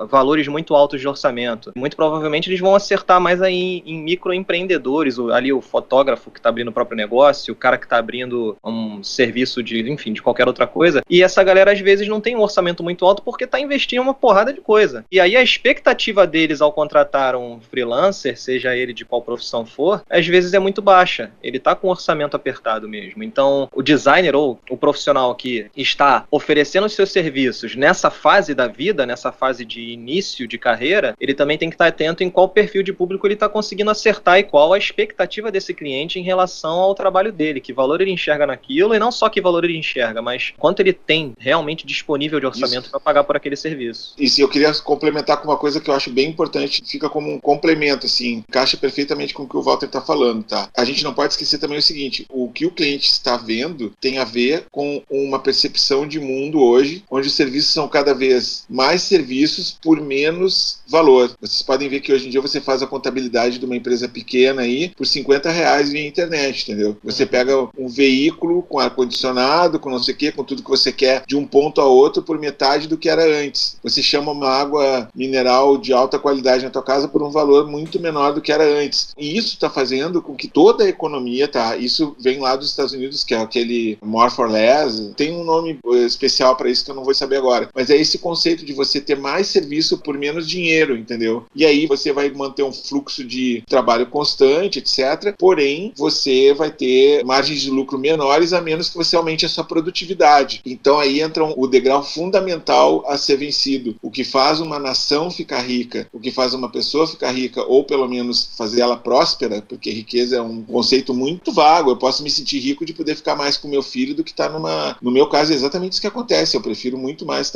valores muito altos de orçamento. Muito provavelmente eles vão acertar mais aí em microempreendedores, ali o fotógrafo que está abrindo o próprio negócio, o cara que está abrindo um serviço de qualquer outra coisa. E essa galera às vezes não tem um orçamento muito alto porque está investindo em uma porrada de coisa. E aí a expectativa deles ao contratar um freelancer, seja ele de qual profissão for, às vezes é muito baixa. Ele está com um orçamento apertado mesmo. Então o designer ou o profissional que está oferecendo os seus serviços nessa fase da vida, nessa fase de início de carreira, ele também tem que estar atento em qual perfil de público ele está conseguindo acertar e qual a expectativa desse cliente em relação ao trabalho dele, que valor ele enxerga naquilo, e não só que valor ele enxerga, mas quanto ele tem realmente disponível de orçamento para pagar por aquele serviço. Isso, eu queria complementar com uma coisa que eu acho bem importante, fica como um complemento, assim, encaixa perfeitamente com o que o Walter está falando, tá? A gente não pode esquecer também o seguinte, o que o cliente está vendo tem a ver com uma percepção de mundo hoje, onde os serviços são cada vez mais serviços por menos valor. Vocês podem ver que hoje em dia você faz a contabilidade de uma empresa pequena aí por R$50 via internet, entendeu? Você pega um veículo com ar-condicionado, com não sei o que, com tudo que você quer, de um ponto a outro por metade do que era antes. Você chama uma água mineral de alta qualidade na tua casa por um valor muito menor do que era antes. E isso está fazendo com que toda a economia, tá? Isso vem lá dos Estados Unidos, que é aquele more for less, tem um nome especial para isso que eu não vou saber agora, mas é esse conceito de você ter mais serviço por menos dinheiro, entendeu? E aí você vai manter um fluxo de trabalho constante, etc. Porém, você vai ter margens de lucro menores a menos que você aumente a sua produtividade. Então aí entra o degrau fundamental a ser vencido. O que faz uma nação ficar rica, o que faz uma pessoa ficar rica, ou pelo menos fazer ela próspera, porque riqueza é um conceito muito vago. Eu posso me sentir rico de poder ficar mais com meu filho do que estar numa... No meu caso é exatamente isso que acontece. Eu prefiro muito mais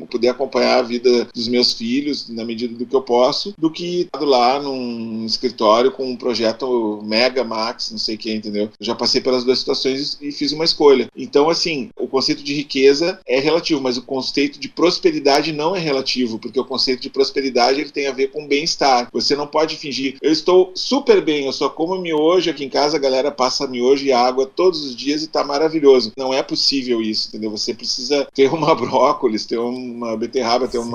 poder acompanhar a vida dos meus filhos na medida do que eu posso, do que estar lá num escritório com um projeto mega, max, não sei o que, entendeu? Eu já passei pelas duas situações e fiz uma escolha. Então, assim, o conceito de riqueza é relativo, mas o conceito de prosperidade não é relativo, porque o conceito de prosperidade ele tem a ver com bem-estar. Você não pode fingir, eu estou super bem, eu só como miojo, aqui em casa a galera passa miojo e água todos os dias e tá maravilhoso. Não é possível isso, entendeu? Você precisa ter uma brócolis, ter uma beterraba, ter um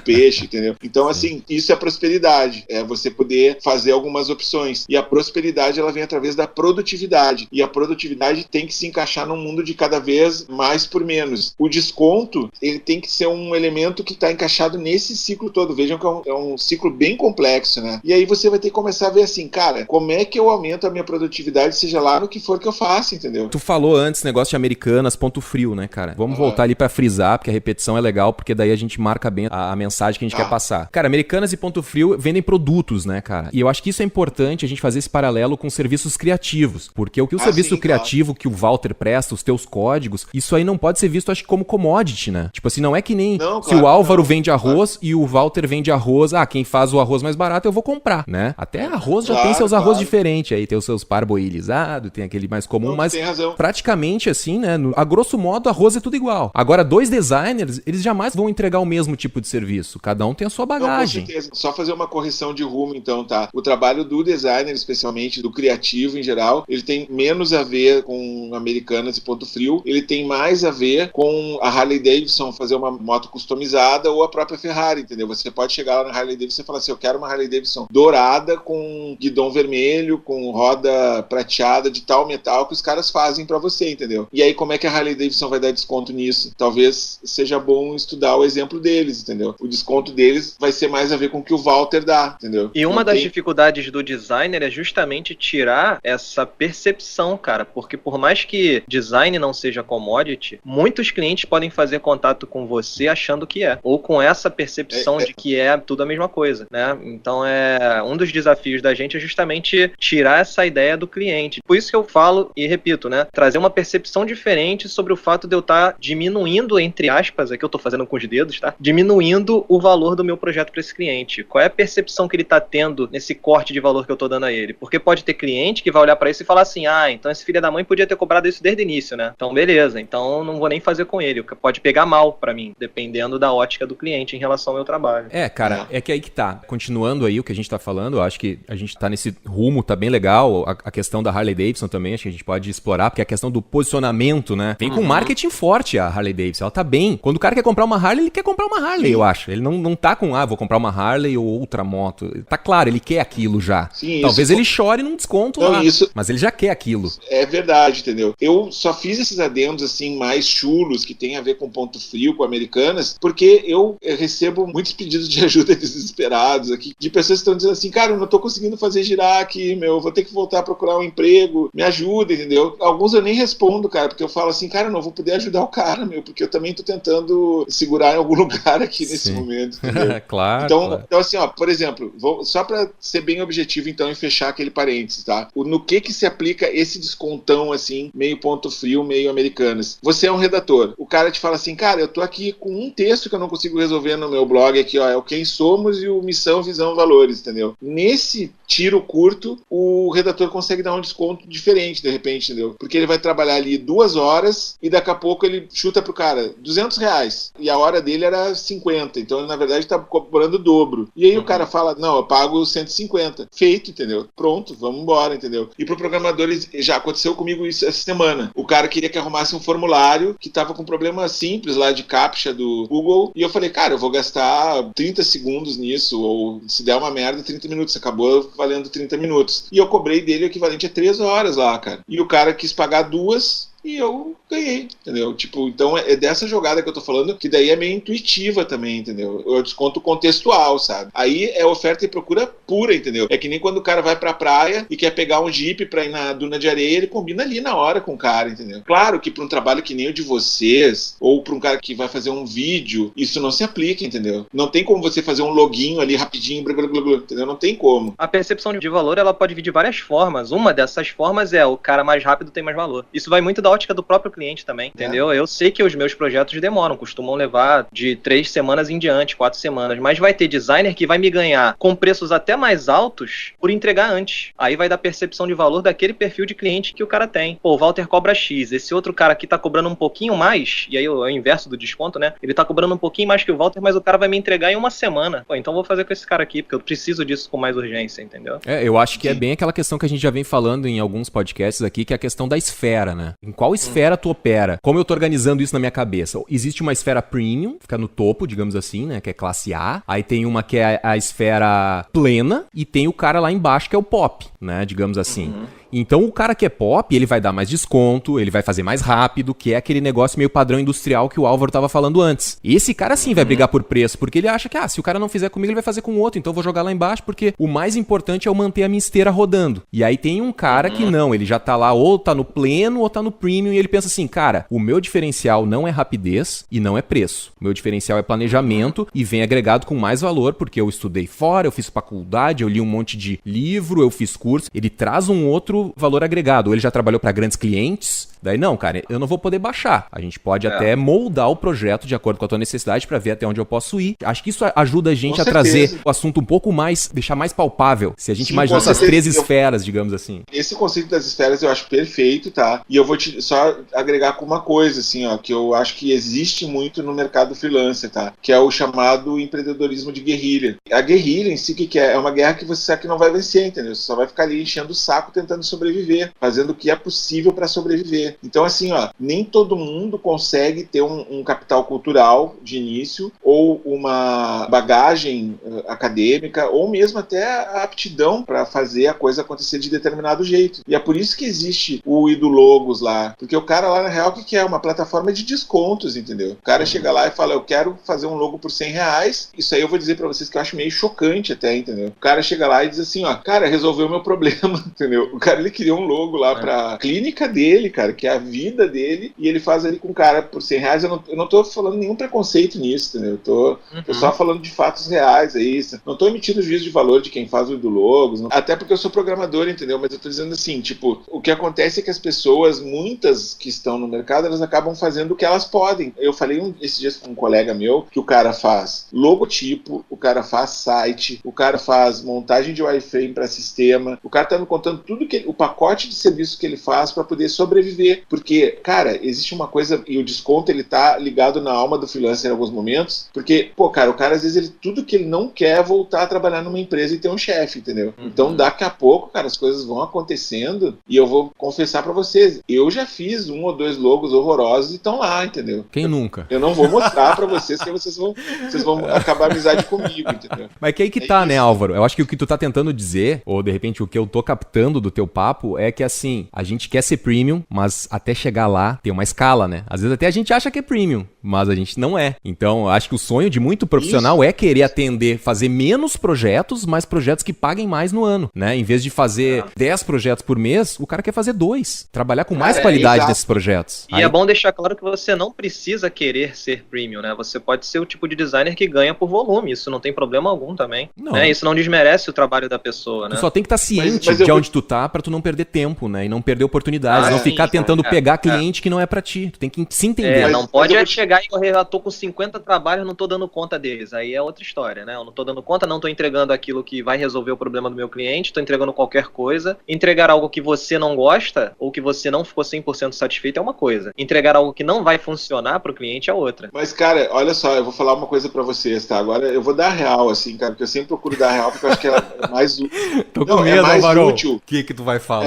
peixe, entendeu? Então, assim, isso é prosperidade, é você poder fazer algumas opções. E a prosperidade, ela vem através da produtividade. E a produtividade tem que se encaixar num mundo de cada vez mais por menos. O desconto, ele tem que ser um elemento que está encaixado nesse ciclo todo. Vejam que é um ciclo bem complexo, né? E aí você vai ter que começar a ver assim, cara, como é que eu aumento a minha produtividade, seja lá no que for que eu faça, entendeu? Tu falou antes negócio de Americanas, ponto frio, né, cara? Vamos voltar ali pra frisar, porque a repetição é legal, porque daí a gente marca bem a mensagem que a gente quer passar. Cara, Americanas e ponto frio vendem produtos, né, cara? E eu acho que isso é importante a gente fazer esse paralelo com serviços criativos, porque o serviço criativo que o Walter presta, os teus códigos, isso aí não pode ser visto, acho que como commodity, né? Tipo assim, não é que nem se o Álvaro vende arroz e o Walter vende arroz, quem faz o arroz mais barato eu vou comprar, né? Até arroz já tem seus arroz diferentes, aí tem os seus parboilizados, tem aquele mais comum, mas praticamente assim, né? A grosso modo, arroz é tudo igual. Agora, dois designers, eles jamais vão entregar o mesmo tipo de serviço. Cada um tem a sua bagagem. Com certeza. Só fazer uma correção de rumo, então, tá? O trabalho do designer, especialmente do criativo em geral, ele tem menos a ver com Americanas e ponto frio, ele tem mais a ver com a Harley Davidson fazer uma moto customizada ou a própria Ferrari, entendeu? Você pode chegar lá na Harley Davidson e falar assim, eu quero uma Harley Davidson dourada com guidão vermelho, com roda prateada de tal metal que os caras fazem pra você, entendeu? E aí como é que a Harley Davidson vai dar desconto nisso? Talvez seja bom estudar o exemplo deles, entendeu? O desconto deles vai ser mais a ver com o que o Walter dá, entendeu? E uma das dificuldades do designer é justamente tirar essa percepção, cara, porque por mais que design não seja commodity, muitos clientes podem fazer contato com você achando que é, ou com essa percepção de que é tudo a mesma coisa, né? Então um dos desafios da gente é justamente tirar essa ideia do cliente. Por isso que eu falo e repito, né? Trazer uma percepção diferente sobre o fato de eu estar diminuindo, entre aspas, aqui eu tô fazendo com os dedos, tá? Diminuindo o valor do meu projeto para esse cliente. Qual é a percepção que ele tá tendo nesse corte de valor que eu tô dando a ele? Porque pode ter cliente que vai olhar para isso e falar assim, então esse filho da mãe podia ter cobrado isso desde o início, né? Então beleza, então não vou nem fazer com ele. Pode pegar mal para mim, dependendo da ótica do cliente em relação ao meu trabalho. Cara, é que aí que tá. Continuando aí o que a gente tá falando, eu acho que a gente tá nesse rumo, tá bem legal. A questão da Harley Davidson também, acho que a gente pode explorar, porque a questão do posicionamento, né? Vem com marketing forte a Harley Davidson, ela tá bem. Quando o cara quer comprar uma Harley, ele quer comprar uma Harley, eu acho. Ele não tá com, vou comprar uma Harley ou outra moto. Tá claro, ele quer aquilo já. Sim, talvez ele chore num desconto lá, mas ele já quer aquilo. É verdade, entendeu? Eu só fiz esses adendos, assim, mais chulos, que tem a ver com ponto frio, com Americanas, porque eu recebo muitos pedidos de ajuda desesperados aqui, de pessoas que estão dizendo assim, cara, eu não tô conseguindo fazer girar aqui, vou ter que voltar a procurar um emprego, me ajuda, entendeu? Alguns eu nem respondo, cara, porque eu falo assim, cara, eu não vou poder ajudar o cara, porque eu também tô tentando segurar em algum lugar aqui nesse momento, entendeu? Claro, então, assim, por exemplo, só pra ser bem objetivo, então, e fechar aquele parênteses, tá? No que se aplica esse descontão, assim, meio ponto frio, meio Americanas? Você é um redator. O cara te fala assim, cara, eu tô aqui com um texto que eu não consigo resolver no meu blog aqui, é o Quem Somos e o Missão, Visão, Valores, entendeu? Nesse tiro curto, o redator consegue dar um desconto diferente, de repente, entendeu? Porque ele vai trabalhar ali 2 horas e daqui a pouco ele chuta pro cara R$200 e a hora dele era 50, então ele na verdade tá cobrando o dobro. E aí o cara fala, não, eu pago 150. Feito, entendeu? Pronto, vamos embora, entendeu? E pro programador, já aconteceu comigo isso essa semana. O cara queria que arrumasse um formulário que tava com problema simples lá de captcha do Google e eu falei, cara, eu vou gastar 30 segundos nisso, ou se der uma merda, 30 minutos. Acabou valendo 30 minutos. E eu cobrei dele o equivalente a 3 horas lá, cara. E o cara quis pagar 2 e eu ganhei, entendeu? Tipo, então é dessa jogada que eu tô falando, que daí é meio intuitiva também, entendeu? Eu desconto contextual, sabe? Aí é oferta e procura pura, entendeu? É que nem quando o cara vai pra praia e quer pegar um jeep pra ir na duna de areia, ele combina ali na hora com o cara, entendeu? Claro que pra um trabalho que nem o de vocês, ou pra um cara que vai fazer um vídeo, isso não se aplica, entendeu? Não tem como você fazer um loginho ali rapidinho, blá, blá, blá, blá, entendeu? Não tem como. A percepção de valor, ela pode vir de várias formas. Uma dessas formas é o cara mais rápido tem mais valor. Isso vai muito da ótica do próprio cliente também, entendeu? Eu sei que os meus projetos demoram, costumam levar de 3 semanas em diante, 4 semanas, mas vai ter designer que vai me ganhar com preços até mais altos por entregar antes. Aí vai dar percepção de valor daquele perfil de cliente que o cara tem. Pô, o Walter cobra X, esse outro cara aqui tá cobrando um pouquinho mais, e aí é o inverso do desconto, né? Ele tá cobrando um pouquinho mais que o Walter, mas o cara vai me entregar em uma semana. Pô, então vou fazer com esse cara aqui, porque eu preciso disso com mais urgência, entendeu? Eu acho que é bem aquela questão que a gente já vem falando em alguns podcasts aqui, que é a questão da esfera, né? Em qual esfera tu opera? Como eu tô organizando isso na minha cabeça? Existe uma esfera premium, fica no topo, digamos assim, né? Que é classe A. Aí tem uma que é a esfera plena e tem o cara lá embaixo que é o pop, né? Digamos assim. Então o cara que é pop, ele vai dar mais desconto, ele vai fazer mais rápido, que é aquele negócio meio padrão industrial que o Álvaro tava falando antes. Esse cara sim vai brigar por preço, porque ele acha que, se o cara não fizer comigo, ele vai fazer com o outro, então eu vou jogar lá embaixo, porque o mais importante é eu manter a minha esteira rodando. E aí tem um cara que não, ele já tá lá, ou tá no pleno, ou tá no premium, e ele pensa assim, cara, o meu diferencial não é rapidez e não é preço. O meu diferencial é planejamento e vem agregado com mais valor, porque eu estudei fora, eu fiz faculdade, eu li um monte de livro, eu fiz curso. Ele traz um outro valor agregado. Ou ele já trabalhou para grandes clientes. Daí não, cara, eu não vou poder baixar. A gente pode até moldar o projeto de acordo com a tua necessidade para ver até onde eu posso ir. Acho que isso ajuda a gente a trazer o assunto um pouco mais, deixar mais palpável. Se a gente imaginar essas 3 esferas, digamos assim. Esse conceito das esferas eu acho perfeito, tá? E eu vou só agregar com uma coisa, assim, ó, que eu acho que existe muito no mercado freelancer, tá? Que é o chamado empreendedorismo de guerrilha. A guerrilha em si, o que é? É uma guerra que você sabe que não vai vencer, entendeu? Você só vai ficar ali enchendo o saco tentando sobreviver, fazendo o que é possível para sobreviver. Então, assim, ó, nem todo mundo consegue ter um capital cultural de início, ou uma bagagem acadêmica, ou mesmo até a aptidão para fazer a coisa acontecer de determinado jeito. E é por isso que existe o Idulogos lá, porque o cara lá, na real, o que é? Uma plataforma de descontos, entendeu? O cara chega lá e fala, eu quero fazer um logo por R$100, isso aí eu vou dizer para vocês que eu acho meio chocante até, entendeu? O cara chega lá e diz assim, ó, cara, resolveu o meu problema, entendeu? O cara, ele criou um logo lá pra clínica dele, cara, que é a vida dele, e ele faz ali com o cara por R$100. Eu não tô falando nenhum preconceito nisso, entendeu? Eu tô só falando de fatos reais, é isso. Não tô emitindo juízo de valor de quem faz o Idulogos, até porque eu sou programador, entendeu? Mas eu tô dizendo assim, tipo, o que acontece é que as pessoas, muitas que estão no mercado, elas acabam fazendo o que elas podem. Eu falei esses dias com um colega meu, que o cara faz logotipo, o cara faz site, o cara faz montagem de wireframe para sistema, o cara tá me contando tudo o pacote de serviços que ele faz para poder sobreviver, porque, cara, existe uma coisa, e o desconto ele tá ligado na alma do freelancer em alguns momentos, porque, pô, cara, o cara às vezes tudo que ele não quer é voltar a trabalhar numa empresa e ter um chefe, entendeu? Então daqui a pouco, cara, as coisas vão acontecendo, e eu vou confessar para vocês, eu já fiz 1 ou 2 logos horrorosos e estão lá, entendeu? Quem nunca? Eu não vou mostrar para vocês, que vocês vão acabar a amizade comigo, entendeu? Mas que aí que tá, né, Álvaro? Eu acho que o que tu tá tentando dizer, ou de repente o que eu tô captando do teu papo, é que assim, a gente quer ser premium, mas até chegar lá tem uma escala, né? Às vezes até a gente acha que é premium, mas a gente não é. Então, eu acho que o sonho de muito profissional é querer atender, fazer menos projetos, mas projetos que paguem mais no ano, né? Em vez de fazer 10 projetos por mês, o cara quer fazer 2. Trabalhar com mais qualidade nesses projetos. E é bom deixar claro que você não precisa querer ser premium, né? Você pode ser o tipo de designer que ganha por volume, isso não tem problema algum também. Né? Isso não desmerece o trabalho da pessoa, né? Tu só tem que estar ciente de onde tu tá pra tu não perder tempo, né? E não perder oportunidades, não ficar tentando pegar cliente que não é pra ti. Tu tem que se entender. Não pode chegar e correr, eu tô com 50 trabalhos, não tô dando conta deles. Aí é outra história, né? Eu não tô dando conta, não tô entregando aquilo que vai resolver o problema do meu cliente, tô entregando qualquer coisa. Entregar algo que você não gosta, ou que você não ficou 100% satisfeito é uma coisa. Entregar algo que não vai funcionar pro cliente é outra. Mas, cara, olha só, eu vou falar uma coisa pra vocês, tá? Agora eu vou dar real, assim, cara, porque eu sempre procuro dar real, porque eu acho que é mais útil. Tô com medo, mais Alvaro. útil. O que tu vai falar,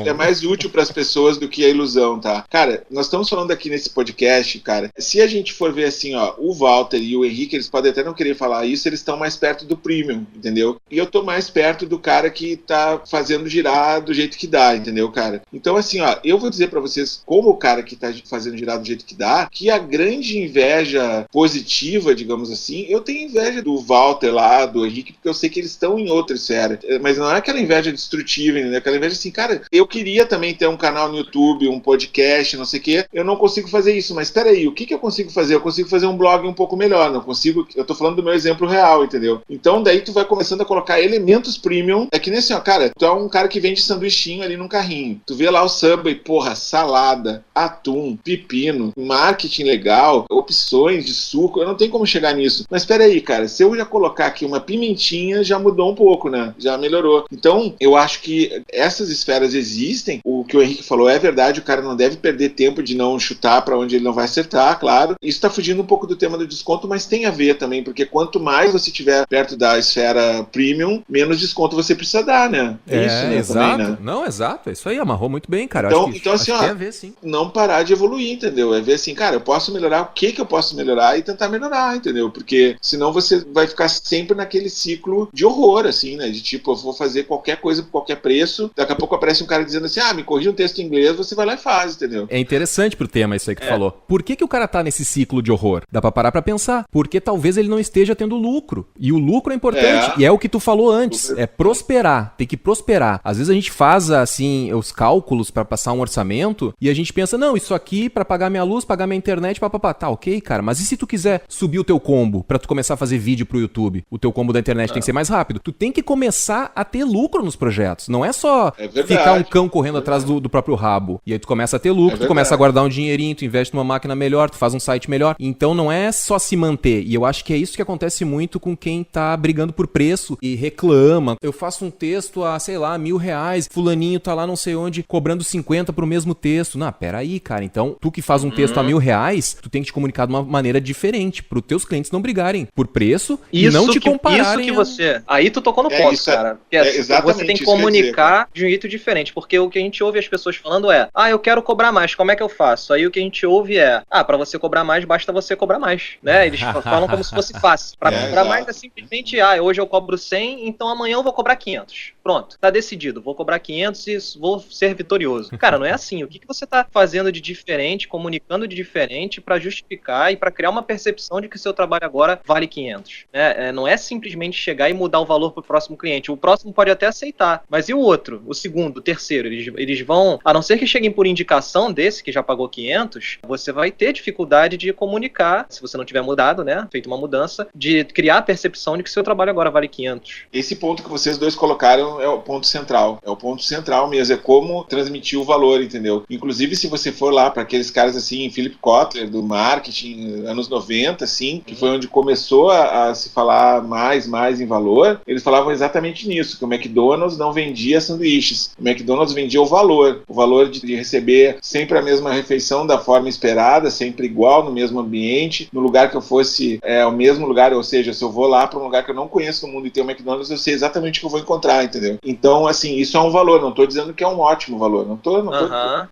É mais útil pras pessoas do que a ilusão, tá? Cara, nós estamos falando aqui nesse podcast, cara, se a gente for ver assim, ó, o Walter e o Henrique, eles podem até não querer falar isso, eles estão mais perto do premium, entendeu? E eu tô mais perto do cara que tá fazendo girar do jeito que dá, entendeu, cara? Então, assim, ó, eu vou dizer pra vocês, como o cara que tá fazendo girar do jeito que dá, que a grande inveja positiva, digamos assim, eu tenho inveja do Walter lá, do Henrique, porque eu sei que eles estão em outra esfera. Mas não é aquela inveja destrutiva, entendeu? Aquela inveja assim, cara, eu queria também ter um canal no YouTube, um podcast, não sei o quê. Eu não consigo fazer isso, mas peraí, o que eu consigo fazer? Eu consigo fazer um blog um pouco melhor, não consigo... Eu tô falando do meu exemplo real, entendeu? Então daí tu vai começando a colocar elementos premium. É que nem assim, ó, cara, tu é um cara que vende sanduichinho ali num carrinho. Tu vê lá o Subway, porra, salada, atum, pepino, marketing legal, opções de suco, eu não tenho como chegar nisso. Mas peraí, cara, se eu já colocar aqui uma pimentinha, já mudou um pouco, né? Já melhorou. Então, eu acho que essas esferas existem. O que o Henrique falou é verdade, o cara não deve perder tempo de não chutar pra onde ele não vai acertar, claro. Isso tá fugindo um pouco do tema do desconto, mas tem a ver também, porque quanto mais você estiver perto da esfera premium, menos desconto você precisa dar, né? Isso, né? Exato. Também, né? Não, exato. É isso aí, amarrou muito bem, cara. Então assim, ó, tem a ver, sim. Não parar de evoluir, entendeu? É ver assim, cara, eu posso melhorar, o que eu posso melhorar e tentar melhorar, entendeu? Porque senão você vai ficar sempre naquele ciclo de horror, assim, né? De tipo, eu vou fazer qualquer coisa por qualquer preço, daqui a pouco aparece um cara dizendo assim, me corrija um texto em inglês, você vai lá e faz, entendeu? É interessante pro tema isso aí que tu falou. Por que o cara tá nesse ciclo de horror? Dá pra parar pra pensar. Porque talvez ele não esteja tendo lucro. E o lucro é importante. E é o que tu falou antes. É prosperar. Tem que prosperar. Às vezes a gente faz, assim, os cálculos pra passar um orçamento e a gente pensa, não, isso aqui pra pagar minha luz, pagar minha internet, papapá. Tá, ok, cara. Mas e se tu quiser subir o teu combo pra tu começar a fazer vídeo pro YouTube? O teu combo da internet tem que ser mais rápido. Tu tem que começar a ter lucro nos projetos. Não é só ficar um cão correndo atrás do próprio rabo. E aí tu começa a ter lucro, tu começa a guardar um dinheirinho, tu investe numa máquina melhor, tu faz um site melhor. Então não é só se manter. E eu acho que é isso que acontece muito com quem tá brigando por preço e reclama. Eu faço um texto a, sei lá, R$1.000, fulaninho tá lá não sei onde, cobrando 50 pro mesmo texto. Não, peraí, cara. Então, tu que faz um texto a R$1.000, tu tem que te comunicar de uma maneira diferente, pros teus clientes não brigarem por preço e não te compararem. Isso que você... Aí tu tocou no ponto, isso, cara. Exatamente, você tem que comunicar de um jeito diferente, porque o que a gente ouve as pessoas falando é, eu quero cobrar mais, como é que eu faço? Aí o que a gente ouve é, pra você cobrar mais, basta você cobrar mais, né? Eles falam como se fosse fácil. Pra cobrar mais é simplesmente, hoje eu cobro 100, então amanhã eu vou cobrar 500. Pronto, tá decidido, vou cobrar 500 e vou ser vitorioso. Cara, não é assim. O que você tá fazendo de diferente, comunicando de diferente pra justificar e pra criar uma percepção de que o seu trabalho agora vale 500? Né? Não é simplesmente chegar e mudar o valor pro próximo cliente. O próximo pode até aceitar, mas e o outro? O segundo, o terceiro? Eles vão, a não ser que cheguem por indicação desse que já pagou 500, você vai ter dificuldade de comunicar, se você não tiver mudado, né? Feito uma mudança, de criar a percepção de que o seu trabalho agora vale 500. Esse ponto que vocês dois colocaram é o ponto central. É o ponto central mesmo. É como transmitir o valor, entendeu? Inclusive, se você for lá para aqueles caras assim, Philip Kotler, do marketing, anos 90, assim, que foi onde começou a se falar mais em valor, eles falavam exatamente nisso, que o McDonald's não vendia sanduíches. O McDonald's vendia o valor de receber sempre a mesma refeição da forma esperada, sempre igual, no mesmo ambiente, no lugar que eu fosse, o mesmo lugar, ou seja, se eu vou lá para um lugar que eu não conheço no mundo e tem um McDonald's, eu sei exatamente o que eu vou encontrar, entendeu? Então, assim, isso é um valor, não tô dizendo que é um ótimo valor,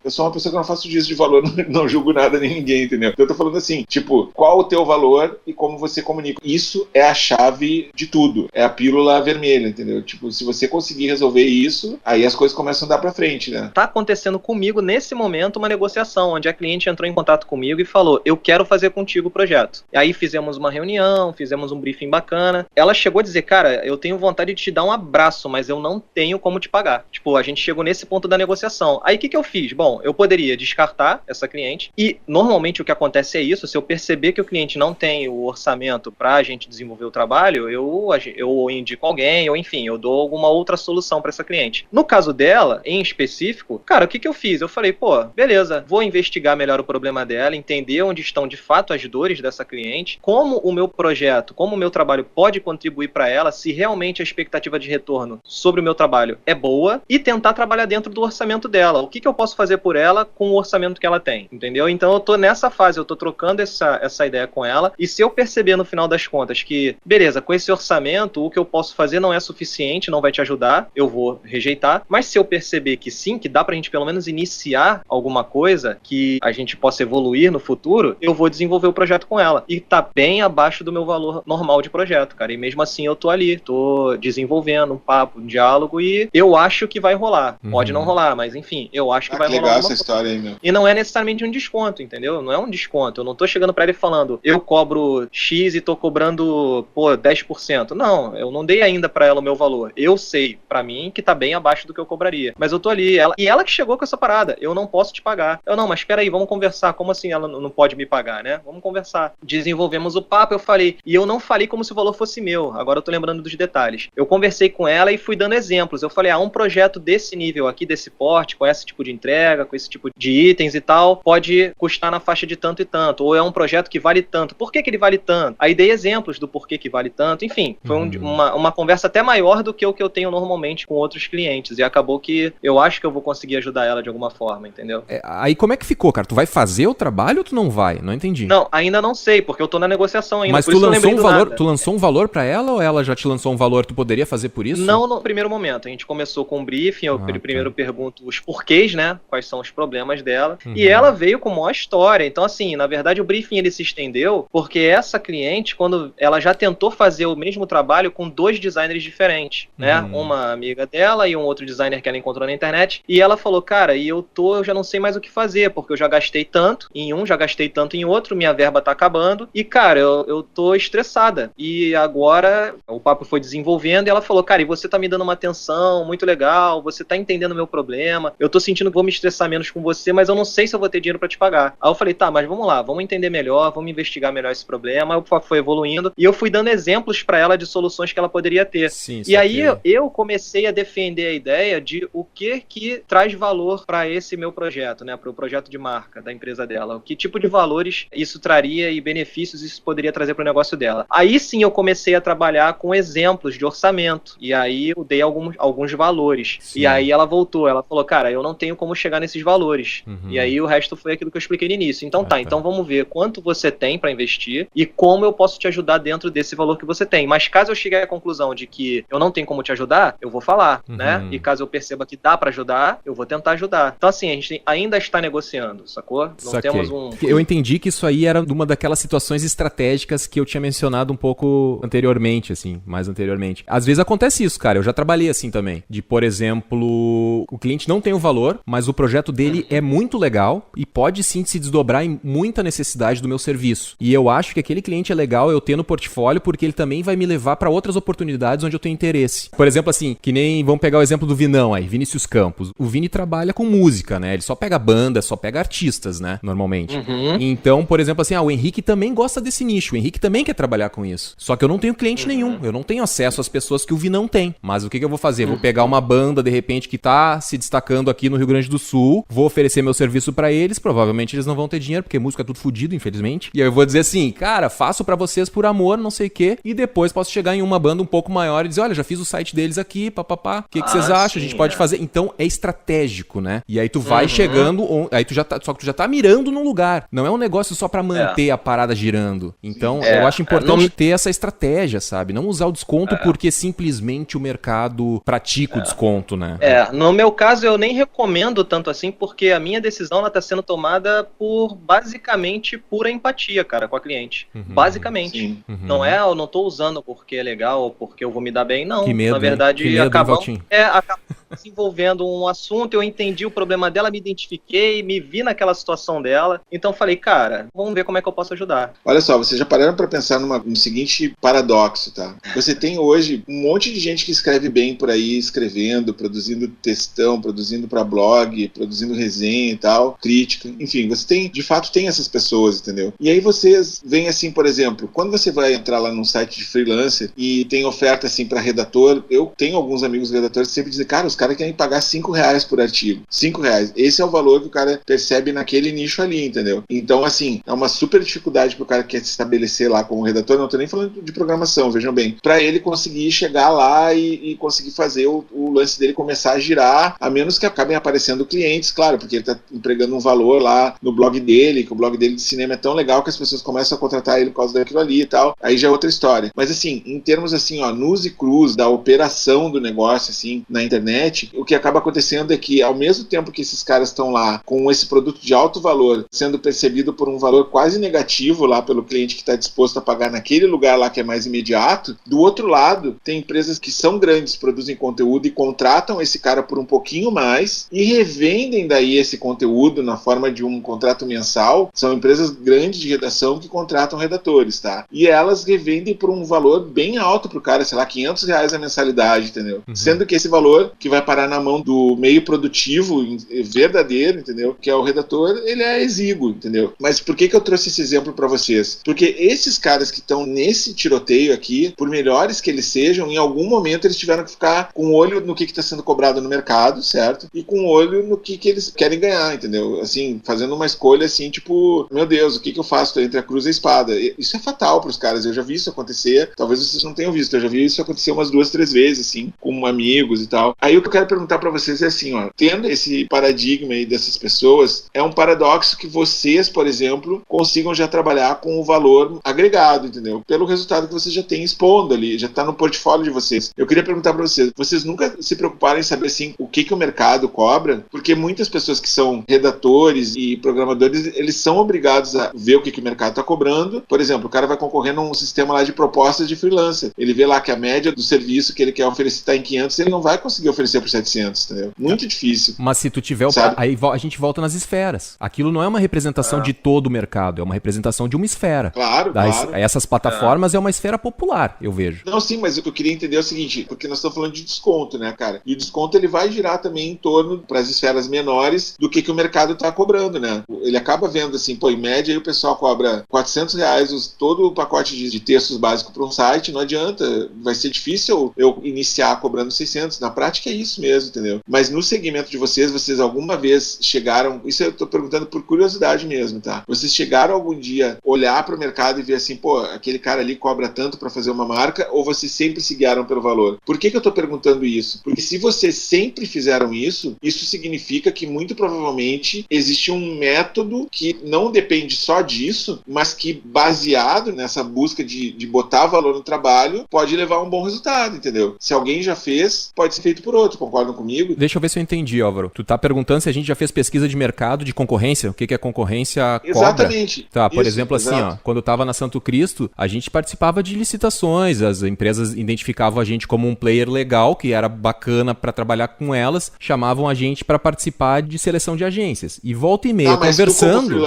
eu sou uma pessoa que não faço juízo de valor, não julgo nada nem ninguém, entendeu? Então eu tô falando assim, tipo, qual o teu valor e como você comunica. Isso é a chave de tudo, é a pílula vermelha, entendeu? Tipo, se você conseguir resolver isso, aí as coisas começam a dar pra frente, né? Tá acontecendo comigo, nesse momento, uma negociação, onde a cliente entrou em contato comigo e falou, eu quero fazer contigo o projeto. E aí fizemos uma reunião, fizemos um briefing bacana. Ela chegou a dizer, cara, eu tenho vontade de te dar um abraço, mas eu não tenho como te pagar. Tipo, a gente chegou nesse ponto da negociação. Aí o que eu fiz? Bom, eu poderia descartar essa cliente e, normalmente, o que acontece é isso, se eu perceber que o cliente não tem o orçamento pra gente desenvolver o trabalho, eu indico alguém, ou enfim, eu dou alguma outra solução pra essa cliente. No caso dela, em específico, cara, o que eu fiz? Eu falei, beleza, vou investigar melhor o problema dela, entender onde estão de fato as dores dessa cliente, como o meu projeto, como o meu trabalho pode contribuir para ela, se realmente a expectativa de retorno sobre o meu trabalho é boa, e tentar trabalhar dentro do orçamento dela. O que eu posso fazer por ela com o orçamento que ela tem, entendeu? Então eu tô nessa fase, eu tô trocando essa ideia com ela, e se eu perceber no final das contas que, beleza, com esse orçamento, o que eu posso fazer não é suficiente, não vai te ajudar, eu vou rejeitar, mas se eu perceber que sim, que dá pra gente pelo menos iniciar alguma coisa que a gente possa evoluir no futuro, eu vou desenvolver o projeto com ela. E tá bem abaixo do meu valor normal de projeto, cara. E mesmo assim eu tô ali, tô desenvolvendo um papo, um diálogo, e eu acho que vai rolar. Pode não rolar, mas enfim, eu acho que vai rolar. Legal essa história aí, meu. E não é necessariamente um desconto, entendeu? Não é um desconto. Eu não tô chegando pra ele falando, eu cobro X e tô cobrando, 10%. Não, eu não dei ainda pra ela o meu valor. Eu sei, pra mim, que tá bem abaixo do que eu cobraria. Mas eu tô ali, ela que chegou com essa parada, eu não posso te pagar. Eu, não, mas peraí, vamos conversar, como assim ela não pode me pagar, né? Vamos conversar. Desenvolvemos o papo, eu falei, e eu não falei como se o valor fosse meu, agora eu tô lembrando dos detalhes. Eu conversei com ela e fui dando exemplos, eu falei, um projeto desse nível aqui, desse porte, com esse tipo de entrega, com esse tipo de itens e tal, pode custar na faixa de tanto e tanto, ou é um projeto que vale tanto. Por que ele vale tanto? Aí dei exemplos do porquê que vale tanto, enfim, foi uma conversa até maior do que o que eu tenho normalmente com outros clientes, e acabou que eu acho que eu vou conseguir ajudar ela de alguma forma, entendeu? Aí como é que ficou, cara? Tu vai fazer o trabalho ou tu não vai? Não entendi. Não, ainda não sei, porque eu tô na negociação ainda. Mas tu lançou um valor, tu lançou um valor pra ela ou ela já te lançou um valor que tu poderia fazer por isso? Não no primeiro momento, a gente começou com um briefing, eu primeiro pergunto os porquês, né, quais são os problemas dela, e ela veio com uma história, então assim, na verdade o briefing ele se estendeu, porque essa cliente, quando ela já tentou fazer o mesmo trabalho com 2 designers diferentes, né, uma amiga dela e um outro designer que ela encontrou na internet, e ela falou, cara, eu já não sei mais o que fazer, porque eu já gastei tanto em um, já gastei tanto em outro, minha verba tá acabando, e cara, eu tô estressada, e agora o papo foi desenvolvendo, e ela falou, cara, e você tá me dando uma atenção muito legal, você tá entendendo o meu problema, eu tô sentindo que vou me estressar menos com você, mas eu não sei se eu vou ter dinheiro pra te pagar. Aí eu falei, tá, mas vamos lá, vamos entender melhor, vamos investigar melhor esse problema. Aí o papo foi evoluindo, e eu fui dando exemplos pra ela de soluções que ela poderia ter. Sim, e aí eu comecei a defender a ideia de o que traz valor pra esse meu projeto, né, pro projeto de marca da empresa dela, que tipo de valores isso traria e benefícios isso poderia trazer pro negócio dela. Aí sim eu comecei a trabalhar com exemplos de orçamento, e aí eu dei alguns valores. Sim. E aí ela voltou, ela falou, cara, eu não tenho como chegar nesses valores. E aí o resto foi aquilo que eu expliquei no início. Então então vamos ver quanto você tem para investir e como eu posso te ajudar dentro desse valor que você tem. Mas caso eu chegue à conclusão de que eu não tenho como te ajudar, eu vou falar, né? E caso eu perceba que dá para ajudar, eu vou tentar ajudar. Então assim, a gente ainda está negociando, sacou? Não temos um... Eu entendi que isso aí era uma daquelas situações estratégicas que eu tinha mencionado um pouco anteriormente, assim, mais anteriormente. Às vezes acontece isso, cara. Eu já trabalhei assim também. De, por exemplo, o cliente não tem o valor, mas o projeto dele é muito legal e pode sim se desdobrar em muita necessidade do meu serviço. E eu acho que aquele cliente é legal eu ter no portfólio porque ele também vai me levar para outras oportunidades onde eu tenho interesse. Por exemplo, assim, que nem, vamos pegar o exemplo do Vinão aí, Vinícius Campos. O Vini trabalha com música, né? Ele só pega banda, só pega artistas, né? Normalmente. Então, por exemplo, assim, o Henrique também gosta desse nicho. O Henrique também quer trabalhar com isso. Só que eu não tenho cliente nenhum. Eu não tenho acesso às pessoas que o Vinão tem. Mas o que eu vou fazer? Vou pegar uma banda, de repente, que tá se destacando aqui no Rio Grande do Sul, vou oferecer meu serviço pra eles, provavelmente eles não vão ter dinheiro, porque música é tudo fodido, infelizmente. E aí eu vou dizer assim, cara, faço pra vocês por amor, não sei o quê, e depois posso chegar em uma banda um pouco maior e dizer, olha, já fiz o site deles aqui, papapá, o que vocês acham? A gente pode fazer. Então é estratégico, né? E aí tu vai chegando, aí tu já tá, só que tu já tá mirando num lugar. Não é um negócio só pra manter a parada girando. Então eu acho importante ter essa estratégia, sabe? Não usar o desconto porque simplesmente o mercado pratica o desconto, né? No meu caso eu nem recomendo tanto assim, porque a minha decisão ela tá sendo tomada por basicamente pura empatia, cara, com a cliente. Basicamente. Não eu não tô usando porque é legal ou porque eu vou me dar bem, não. Que medo, na verdade, acabou se envolvendo um assunto, eu entendi o problema dela, me identifiquei, me vi naquela situação dela, então falei, cara, vamos ver como é que eu posso ajudar. Olha só, vocês já pararam pra pensar no seguinte paradoxo, tá? Você tem hoje um monte de gente que escreve bem por aí, escrevendo, produzindo textão, produzindo pra blog, produzindo resenha e tal, crítica, enfim, você tem, de fato, tem essas pessoas, entendeu? E aí vocês veem assim, por exemplo, quando você vai entrar lá num site de freelancer e tem oferta assim pra redator, eu tenho alguns amigos redatores que sempre dizem, cara, os caras querem pagar R$5 por artigo. R$5. Esse é o valor que o cara percebe naquele nicho ali, entendeu? Então, assim, é uma super dificuldade pro cara que quer se estabelecer lá como redator, não tô nem falando de programação, vejam bem, pra ele conseguir chegar lá e conseguir fazer o lance dele começar a girar, a menos que acabem aparecendo clientes, claro, porque ele tá empregando um valor lá no blog dele, que o blog dele de cinema é tão legal que as pessoas começam a contratar ele por causa daquilo ali e tal, aí já é outra história. Mas assim, em termos assim, nus e crus da operação do negócio, assim, na internet, o que acaba acontecendo é que, ao mesmo tempo que esses caras estão lá com esse produto de alto valor sendo percebido por um valor quase negativo lá pelo cliente que está disposto a pagar naquele lugar lá que é mais imediato, do outro lado, tem empresas que são grandes, produzem conteúdo e contratam esse cara por um pouquinho mais e revendem daí esse conteúdo na forma de um contrato mensal. São empresas grandes de redação que contratam redatores, tá? E elas revendem por um valor bem alto pro cara, sei lá, R$500 a mensalidade, entendeu? Sendo que esse valor que vai vai parar na mão do meio produtivo verdadeiro, entendeu? Que é o redator, ele é exíguo, entendeu? Mas por que eu trouxe esse exemplo para vocês? Porque esses caras que estão nesse tiroteio aqui, por melhores que eles sejam, em algum momento eles tiveram que ficar com o olho no que está sendo cobrado no mercado, certo? E com o olho no que eles querem ganhar, entendeu? Assim, fazendo uma escolha assim, tipo, meu Deus, o que eu faço entre a cruz e a espada? Isso é fatal para os caras, eu já vi isso acontecer, talvez vocês não tenham visto, eu já vi isso acontecer umas 2, 3 vezes, assim, com amigos e tal. Aí o que eu quero perguntar para vocês é assim, ó, tendo esse paradigma aí dessas pessoas, é um paradoxo que vocês, por exemplo, consigam já trabalhar com o valor agregado, entendeu? Pelo resultado que vocês já têm expondo ali, já está no portfólio de vocês. Eu queria perguntar para vocês nunca se preocuparam em saber, assim, o que o mercado cobra? Porque muitas pessoas que são redatores e programadores, eles são obrigados a ver o que o mercado está cobrando. Por exemplo, o cara vai concorrer num sistema lá de propostas de freelancer. Ele vê lá que a média do serviço que ele quer oferecer está em 500, ele não vai conseguir oferecer por 700, entendeu? Muito difícil. Mas se tu tiver aí a gente volta nas esferas. Aquilo não é uma representação de todo o mercado, é uma representação de uma esfera. Claro. Essas plataformas é uma esfera popular, eu vejo. Não, sim, mas o que eu queria entender é o seguinte, porque nós estamos falando de desconto, né, cara? E o desconto ele vai girar também em torno para as esferas menores do que o mercado está cobrando, né? Ele acaba vendo assim, pô, em média aí o pessoal cobra R$400 todo o pacote de textos básico para um site, não adianta, vai ser difícil eu iniciar cobrando 600. Na prática é isso mesmo, entendeu? Mas no segmento de vocês alguma vez chegaram, isso eu tô perguntando por curiosidade mesmo, tá? Vocês chegaram algum dia olhar para o mercado e ver assim, pô, aquele cara ali cobra tanto para fazer uma marca, ou vocês sempre se guiaram pelo valor? Por que eu tô perguntando isso? Porque se vocês sempre fizeram isso significa que muito provavelmente existe um método que não depende só disso, mas que baseado nessa busca de botar valor no trabalho, pode levar a um bom resultado, entendeu? Se alguém já fez, pode ser feito por outro, concordam comigo? Deixa eu ver se eu entendi, Álvaro. Tu tá perguntando se a gente já fez pesquisa de mercado, de concorrência? O que é concorrência cobra? Exatamente. Tá, por exemplo, assim, ó, quando eu tava na Santo Cristo, a gente participava de licitações, as empresas identificavam a gente como um player legal, que era bacana pra trabalhar com elas, chamavam a gente pra participar de seleção de agências. E volta e meia, conversando...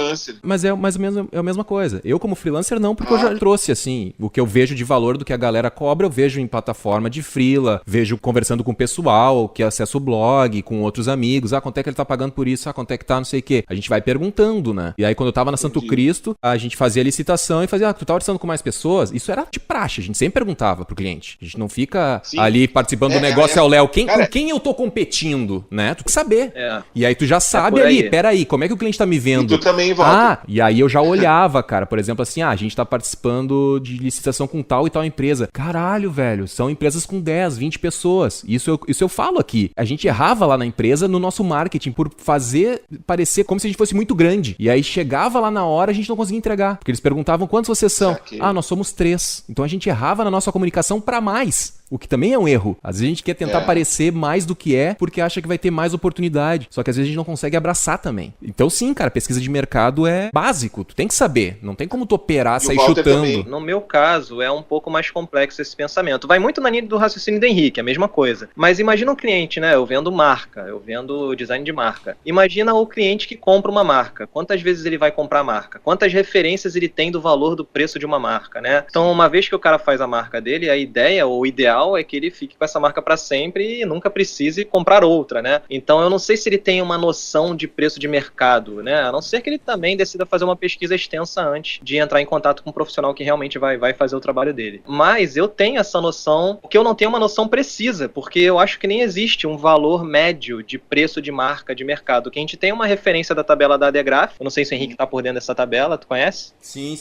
Mas é mais ou menos a mesma coisa. Eu como freelancer não, porque eu já trouxe, assim, o que eu vejo de valor do que a galera cobra, eu vejo em plataforma de freela, vejo conversando com o pessoal, que acessa o blog, com outros amigos, quanto é que ele tá pagando por isso, quanto é que tá, não sei o quê. A gente vai perguntando, né? E aí quando eu tava na Santo Cristo, a gente fazia a licitação e fazia, tu tá orçando com mais pessoas? Isso era de praxe, a gente sempre perguntava pro cliente. A gente não fica ali participando do negócio ao Léo, com quem eu tô competindo, né? Tu tem que saber. E aí tu já sabe ali, peraí, como é que o cliente tá me vendo? E tu também volta. E aí eu já olhava, cara, por exemplo assim, a gente tá participando de licitação com tal e tal empresa. Caralho, velho, são empresas com 10, 20 pessoas. Isso eu falo aqui. A gente errava lá na empresa no nosso marketing por fazer parecer como se a gente fosse muito grande. E aí chegava lá na hora, a gente não conseguia entregar. Porque eles perguntavam quantos vocês são. Nós somos 3. Então a gente errava na nossa comunicação pra mais. O que também é um erro. Às vezes a gente quer tentar parecer mais do que é, porque acha que vai ter mais oportunidade. Só que às vezes a gente não consegue abraçar também. Então sim, cara, pesquisa de mercado é básico. Tu tem que saber. Não tem como tu operar, sair chutando. Também. No meu caso, é um pouco mais complexo esse pensamento. Vai muito na linha do raciocínio do Henrique, a mesma coisa. Mas imagina um cliente, né? Eu vendo marca, eu vendo design de marca. Imagina o cliente que compra uma marca. Quantas vezes ele vai comprar a marca? Quantas referências ele tem do valor do preço de uma marca, né? Então, uma vez que o cara faz a marca dele, a ideia ou o ideal é que ele fique com essa marca para sempre e nunca precise comprar outra, né? Então eu não sei se ele tem uma noção de preço de mercado, né? A não ser que ele também decida fazer uma pesquisa extensa antes de entrar em contato com um profissional que realmente vai fazer o trabalho dele. Mas eu tenho essa noção, porque eu não tenho uma noção precisa, porque eu acho que nem existe um valor médio de preço de marca de mercado. Que a gente tem uma referência da tabela da ADGraph, eu não sei se o Henrique tá por dentro dessa tabela, tu conhece? Sim,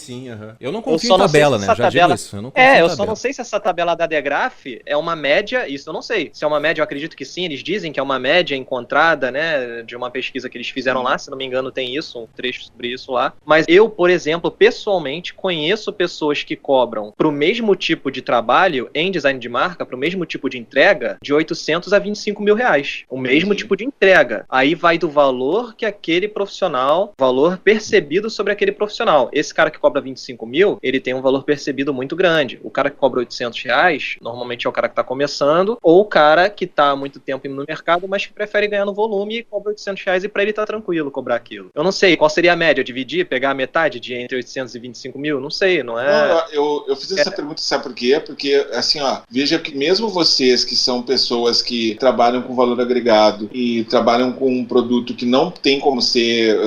Eu não confio em tabela, né? Já digo isso. Eu não confio em tabela. Só não sei se essa tabela da ADGraph é uma média, isso eu não sei. Se é uma média, eu acredito que sim, eles dizem que é uma média encontrada, né, de uma pesquisa que eles fizeram lá, se não me engano tem isso, um trecho sobre isso lá. Mas eu, por exemplo, pessoalmente, conheço pessoas que cobram pro mesmo tipo de trabalho em design de marca, pro mesmo tipo de entrega, de 800 a 25 mil reais. O mesmo tipo de entrega. Aí vai do valor que aquele profissional, valor percebido sobre aquele profissional. Esse cara que cobra 25 mil, ele tem um valor percebido muito grande. O cara que cobra 800 reais, normalmente normalmente é o cara que tá começando, ou o cara que tá há muito tempo no mercado, mas que prefere ganhar no volume e cobra R$800 e pra ele tá tranquilo cobrar aquilo. Eu não sei, qual seria a média? Dividir, pegar a metade de entre 800 e 25 mil? Não sei, não é... Não, eu fiz essa pergunta, sabe por quê? Porque, assim, veja que mesmo vocês que são pessoas que trabalham com valor agregado e trabalham com um produto que não tem como ser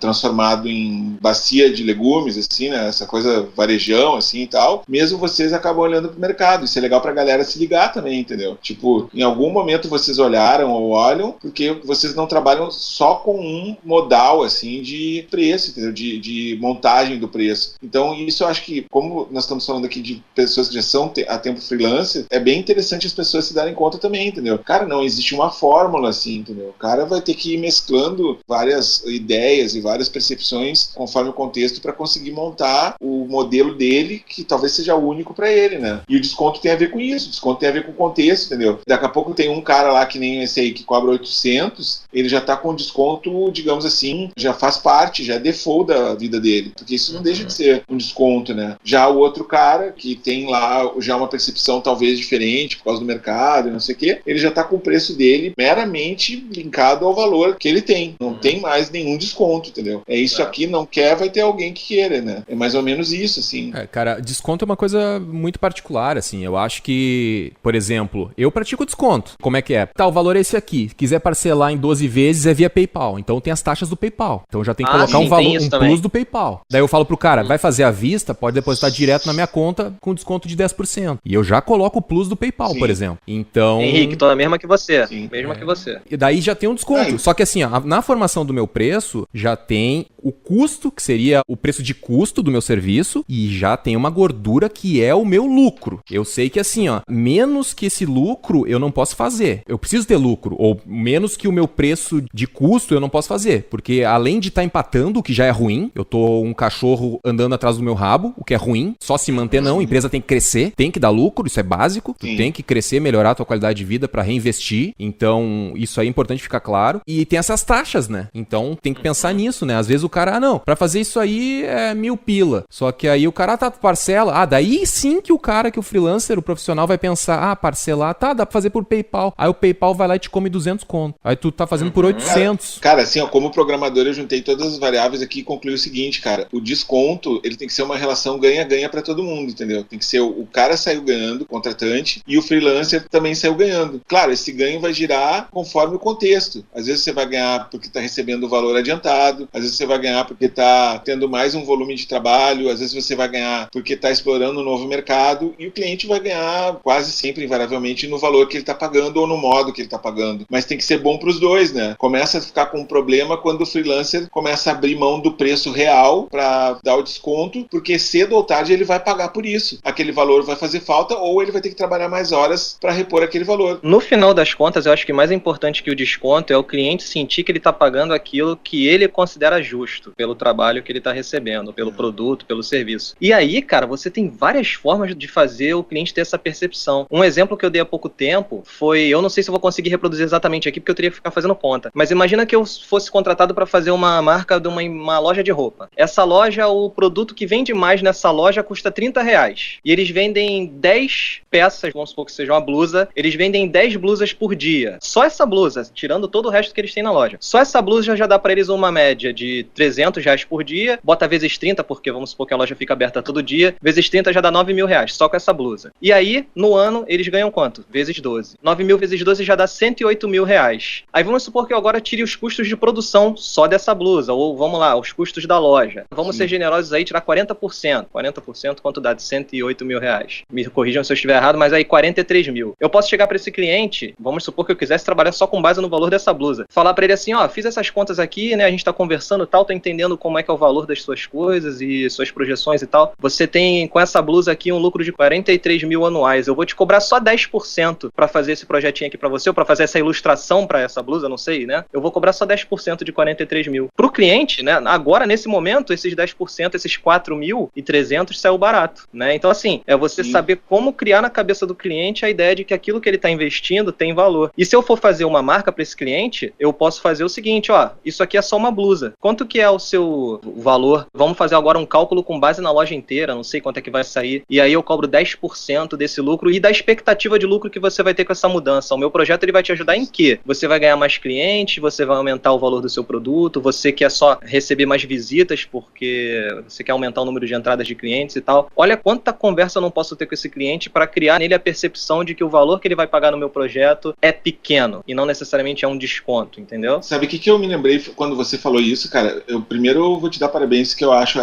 transformado em bacia de legumes, assim, né? Essa coisa varejão, assim, e tal, mesmo vocês acabam olhando pro mercado. Isso é legal pra galera se ligar também, entendeu? Tipo, em algum momento vocês olharam ou olham, porque vocês não trabalham só com um modal, assim, de preço, entendeu? De montagem do preço. Então, isso eu acho que, como nós estamos falando aqui de pessoas que já são a tempo freelancer, é bem interessante as pessoas se darem conta também, entendeu? Cara, não existe uma fórmula, assim, entendeu? O cara vai ter que ir mesclando várias ideias e várias percepções conforme o contexto para conseguir montar o modelo dele, que talvez seja único para ele, né? E o desconto tem a ver com isso, o desconto tem a ver com o contexto, entendeu? Daqui a pouco tem um cara lá que nem esse aí que cobra 800, ele já tá com desconto, digamos assim, já faz parte, já é default da vida dele, porque isso não deixa de ser um desconto, né? Já o outro cara que tem lá já uma percepção talvez diferente por causa do mercado e não sei o quê, ele já tá com o preço dele meramente linkado ao valor que ele tem, não tem mais nenhum desconto, entendeu? É isso aqui, não quer, vai ter alguém que queira, né? É mais ou menos isso, assim. Cara, desconto é uma coisa muito particular, assim, eu acho que, por exemplo, eu pratico desconto. Como é que é? Tá, o valor é esse aqui, quiser parcelar em 12 vezes é via PayPal, então tem as taxas do PayPal, então já tem que colocar um valor, um plus do PayPal. Daí eu falo pro cara, vai fazer à vista, pode depositar direto na minha conta com desconto de 10%. E eu já coloco o plus do PayPal, por exemplo. Então... Henrique, tô na mesma que você. Mesma que você. E daí já tem um desconto. Só que assim, ó, na formação do meu preço, já tem o custo, que seria o preço de custo do meu serviço, e já tem uma gordura que é o meu lucro. Eu sei que assim, ó, menos que esse lucro eu não posso fazer. Eu preciso ter lucro, ou menos que o meu preço de custo eu não posso fazer. Porque além de estar empatando, o que já é ruim, eu tô um cachorro andando atrás do meu rabo, o que é ruim, só se manter não, a empresa tem que crescer, tem que dar lucro, isso é básico, tu tem que crescer, melhorar a tua qualidade de vida para reinvestir, então isso aí é importante ficar claro, e tem essas taxas, né, então tem que pensar nisso, né, às vezes o cara, não, pra fazer isso aí é 1.000 pila, só que aí o cara tá parcela, daí sim que o cara, que o freelancer, o profissional vai pensar, parcelar, tá, dá pra fazer por PayPal, aí o PayPal vai lá e te come 200 conto, aí tu tá fazendo por 800. Cara, assim, ó, como programador eu juntei todas as variáveis aqui e concluí o seguinte, cara, o desconto, ele tem que ser uma relação ganha-ganha pra todo mundo, entendeu? Tem que ser o cara saiu ganhando, o contratante, e o freelancer também saiu ganhando. Claro, esse ganho vai girar conforme o contexto. Às vezes você vai ganhar porque tá recebendo o valor adiantado, às vezes você vai ganhar porque tá tendo mais um volume de trabalho, às vezes você vai ganhar porque tá explorando um novo mercado, e o cliente vai ganhar quase sempre, invariavelmente, no valor que ele tá pagando ou no modo que ele tá pagando. Mas tem que ser bom pros dois, né? Começa a ficar com um problema quando o freelancer começa a abrir mão do preço real para dar o desconto, porque cedo ou tarde ele vai pagar por isso. Aquele valor vai fazer falta ou ele vai ter que trabalhar mais horas para repor aquele valor. No final das contas, eu acho que mais importante que o desconto é o cliente sentir que ele está pagando aquilo que ele considera justo pelo trabalho que ele está recebendo, pelo produto, pelo serviço. E aí, cara, você tem várias formas de fazer o cliente ter essa percepção. Um exemplo que eu dei há pouco tempo foi, eu não sei se eu vou conseguir reproduzir exatamente aqui, porque eu teria que ficar fazendo conta, mas imagina que eu fosse contratado para fazer uma marca de uma loja de roupa. Essa loja, o produto que vende mais nessa loja custa R$30. E eles vendem 10 peças, vamos supor que seja uma blusa, eles vendem 10 blusas por dia. Só essa blusa, tirando todo o resto que eles têm na loja. Só essa blusa já dá para eles uma média de R$300 por dia, bota vezes 30, porque vamos supor que a loja fica aberta todo dia, vezes 30 já dá R$9.000, só com essa blusa. E aí, no ano, eles ganham quanto? Vezes 12. 9.000 vezes 12 já dá R$108.000. Aí vamos supor que eu agora tire os custos de produção só dessa blusa, ou vamos lá, os custos da loja. Vamos ser generosos aí, tirar 40%. 40% quanto dá? De R$108.000. Me corrijam se eu estiver errado, mas aí 43 mil. Eu posso chegar para esse cliente, vamos supor que eu quisesse trabalhar só com base no valor dessa blusa. Falar para ele assim, ó, fiz essas contas aqui, né, a gente tá conversando e tal, tô entendendo como é que é o valor das suas coisas e suas projeções e tal. Você tem com essa blusa aqui um lucro de 43 mil anuais. Eu vou te cobrar só 10% para fazer esse projetinho aqui para você, ou para fazer essa ilustração para essa blusa, não sei, né? Eu vou cobrar só 10% de 43 mil. Pro cliente, né, agora, nesse momento, esses 10%, esses 4.300 saiu barato, né? Então, assim, é você saber como criar na cabeça do cliente a ideia de que aquilo que ele está investindo tem valor. E se eu for fazer uma marca para esse cliente, eu posso fazer o seguinte, ó, isso aqui é só uma blusa. Quanto que é o seu valor? Vamos fazer agora um cálculo com base na loja inteira, não sei quanto é que vai sair. E aí eu cobro 10% desse lucro e da expectativa de lucro que você vai ter com essa mudança. O meu projeto ele vai te ajudar em quê? Você vai ganhar mais clientes, você vai aumentar o valor do seu produto, você quer só receber mais visitas porque você quer aumentar o número de entradas de clientes e tal. Olha quanta conversa eu não posso ter com esse cliente para criar nele a percepção de que o valor que ele vai pagar no meu projeto é pequeno e não necessariamente é um desconto, entendeu? Sabe o que eu me lembrei quando você falou isso, cara? Primeiro eu vou te dar parabéns, que eu acho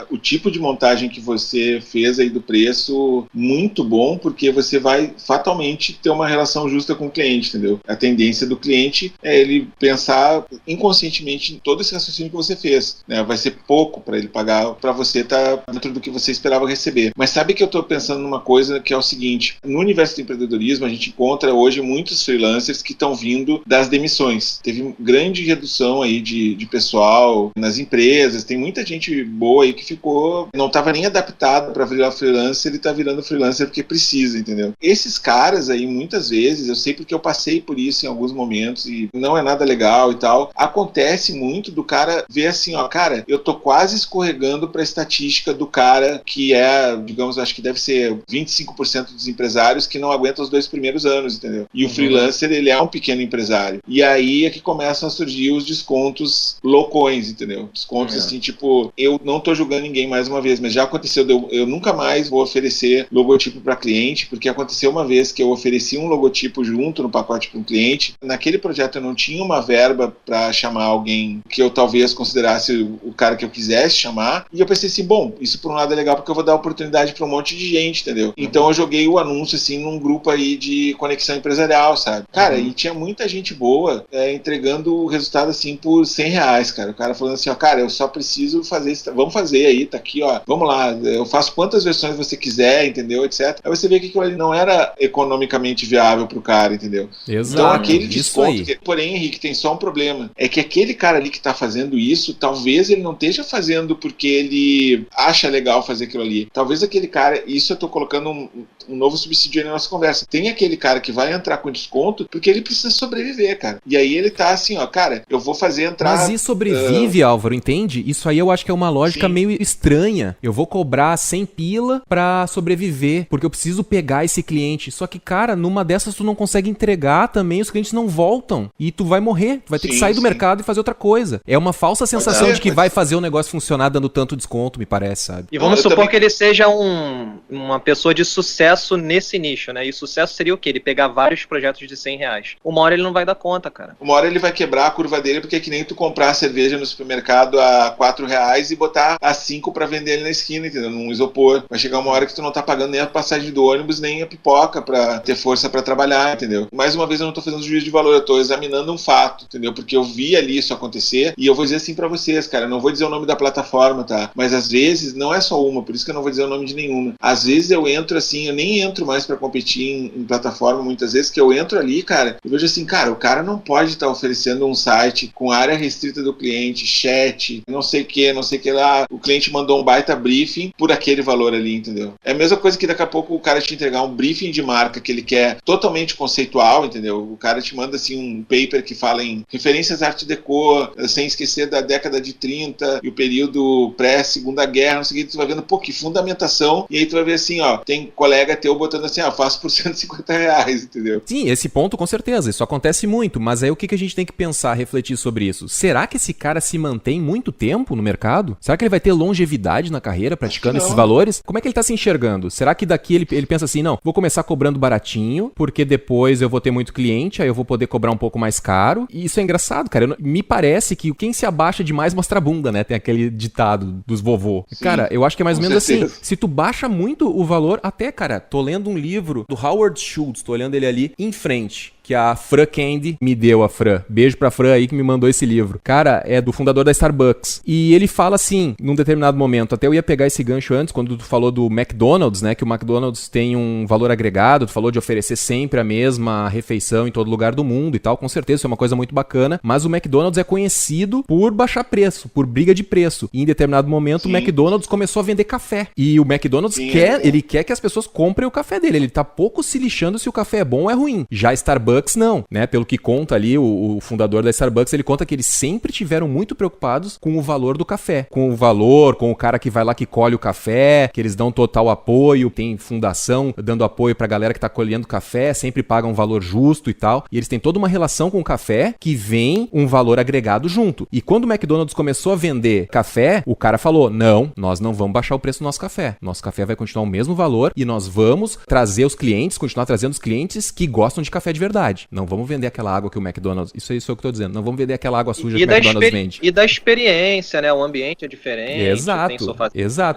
o tipo de montagem que você fez aí do preço muito bom, porque você vai fatalmente ter uma relação justa com o cliente, entendeu? A tendência do cliente é ele pensar inconscientemente em todo esse raciocínio que você fez, né? Vai ser pouco para ele pagar, para você estar dentro do que você esperava receber. Mas sabe que eu estou pensando numa coisa que é o seguinte: no universo do empreendedorismo a gente encontra hoje muitos freelancers que estão vindo das demissões. Teve grande redução aí de pessoal nas empresas, tem muita gente boa aí que ficou, não estava nem adaptado para virar freelancer, ele está virando freelancer porque precisa, entendeu? Esses caras aí, muitas vezes, eu sei porque eu passei por isso em alguns momentos e não é nada legal e tal, acontece muito do cara ver assim, ó, cara, eu tô quase escorregando para a estatística do cara que é, digamos, acho que deve ser 25% dos empresários que não aguentam os 2 primeiros anos, entendeu? E o freelancer, ele é um pequeno empresário. E aí é que começam a surgir os descontos loucões, entendeu? Descontos assim, tipo, eu não tô julgando ninguém mais uma vez, mas já aconteceu, eu nunca mais vou oferecer logotipo para cliente, porque aconteceu uma vez que eu ofereci um logotipo junto no pacote para um cliente. Naquele projeto eu não tinha uma verba para chamar alguém que eu talvez considerasse o cara que eu quisesse chamar, e eu pensei assim, bom, isso por um lado é legal porque eu vou dar oportunidade para um monte de gente, entendeu? Então eu joguei o anúncio assim num grupo aí de conexão empresarial, sabe? Cara, e tinha muita gente boa entregando o resultado assim por R$100, cara. O cara falando assim, ó, cara, eu só preciso fazer isso, vamos fazer aí, tá aqui, ó, vamos lá, eu faço quantas versões você quiser, entendeu, etc. Aí você vê que aquilo ali não era economicamente viável pro cara, entendeu? Exato. Então aquele desconto, porém, Henrique, tem só um problema, é que aquele cara ali que tá fazendo isso, talvez ele não esteja fazendo porque ele acha legal fazer aquilo ali. Talvez aquele cara, isso eu tô colocando um novo subsídio aí na nossa conversa, tem aquele cara que vai entrar com desconto porque ele precisa sobreviver, cara. E aí ele tá assim, ó, cara, eu vou fazer entrar... Mas e sobrevive, Álvaro, entende? Isso aí eu acho que é uma lógica meio estranha. Eu vou cobrar 100 pila pra sobreviver, porque eu preciso pegar esse cliente. Só que, cara, numa dessas tu não consegue entregar também, os clientes não voltam. E tu vai morrer, tu vai ter que sair do mercado e fazer outra coisa. É uma falsa sensação de que vai fazer o negócio funcionar dando tanto desconto, me parece, sabe? E vamos supor que ele seja uma pessoa de sucesso nesse nicho, né? E sucesso seria o quê? Ele pegar vários projetos de R$100. Uma hora ele não vai dar conta, cara. Uma hora ele vai quebrar a curva dele, porque é que nem tu comprar cerveja no supermercado a R$4 e botar a 5 pra vender ele na esquina, entendeu? Num isopor. Vai chegar uma hora que tu não tá pagando nem a passagem do ônibus, nem a pipoca pra ter força pra trabalhar, entendeu? Mais uma vez eu não tô fazendo juízo de valor, eu tô examinando um fato, entendeu? Porque eu vi ali isso acontecer, e eu vou dizer assim pra vocês, cara, eu não vou dizer o nome da plataforma, tá? Mas às vezes, não é só uma, por isso que eu não vou dizer o nome de nenhuma. Às vezes eu entro assim, eu nem entro mais pra competir em plataforma, muitas vezes, que eu entro ali, cara, eu vejo assim, cara, o cara não pode estar oferecendo um site com área restrita do cliente, chat, não sei o que lá, o cliente mandou um baita briefing por aquele valor ali, entendeu? É a mesma coisa que daqui a pouco o cara te entregar um briefing de marca que ele quer totalmente conceitual, entendeu? O cara te manda assim um paper que fala em referências arte deco, sem esquecer da década de 30 e o período pré-segunda guerra, não sei o que, tu vai vendo, pô, que fundamentação, e aí tu vai ver assim, ó, tem colega teu botando assim, ó, faço por R$150, entendeu? Sim, esse ponto com certeza, isso acontece muito, mas aí o que a gente tem que pensar, refletir sobre isso? Será que esse cara se mantém muito tempo no mercado? Será que ele vai ter longevidade na carreira praticando esses valores? Como é que ele tá se enxergando? Será que daqui ele pensa assim, não, vou começar cobrando baratinho, porque depois eu vou ter muito cliente, aí eu vou poder cobrar um pouco mais caro? E isso é engraçado, cara. Me parece que quem se abaixa demais mostra a bunda, né? Tem aquele ditado dos vovô. Sim, cara, eu acho que é mais ou menos assim. Se tu baixa muito o valor, até, cara, tô lendo um livro do Howard Schultz, tô olhando ele ali em frente, que a Fran Candy me deu, a Fran. Beijo pra Fran aí que me mandou esse livro. Cara, é do fundador da Starbucks. E ele fala assim, num determinado momento, até eu ia pegar esse gancho antes, quando tu falou do McDonald's, né, que o McDonald's tem um valor agregado, tu falou de oferecer sempre a mesma refeição em todo lugar do mundo e tal, com certeza isso é uma coisa muito bacana, mas o McDonald's é conhecido por baixar preço, por briga de preço. E em determinado momento o McDonald's começou a vender café. E o McDonald's quer que as pessoas comprem o café dele. Ele tá pouco se lixando se o café é bom ou é ruim. Já a Starbucks Starbucks não, né? Pelo que conta ali, o fundador da Starbucks, ele conta que eles sempre tiveram muito preocupados com o valor do café. Com o valor, com o cara que vai lá que colhe o café, que eles dão total apoio, tem fundação dando apoio pra galera que tá colhendo café, sempre pagam um valor justo e tal. E eles têm toda uma relação com o café que vem um valor agregado junto. E quando o McDonald's começou a vender café, o cara falou, não, nós não vamos baixar o preço do nosso café. Nosso café vai continuar o mesmo valor e nós vamos trazer os clientes, continuar trazendo os clientes que gostam de café de verdade. Não vamos vender aquela água que o McDonald's... Isso é isso que eu tô dizendo. Não vamos vender aquela água suja que o McDonald's vende. E da experiência, né? O ambiente é diferente. Exato.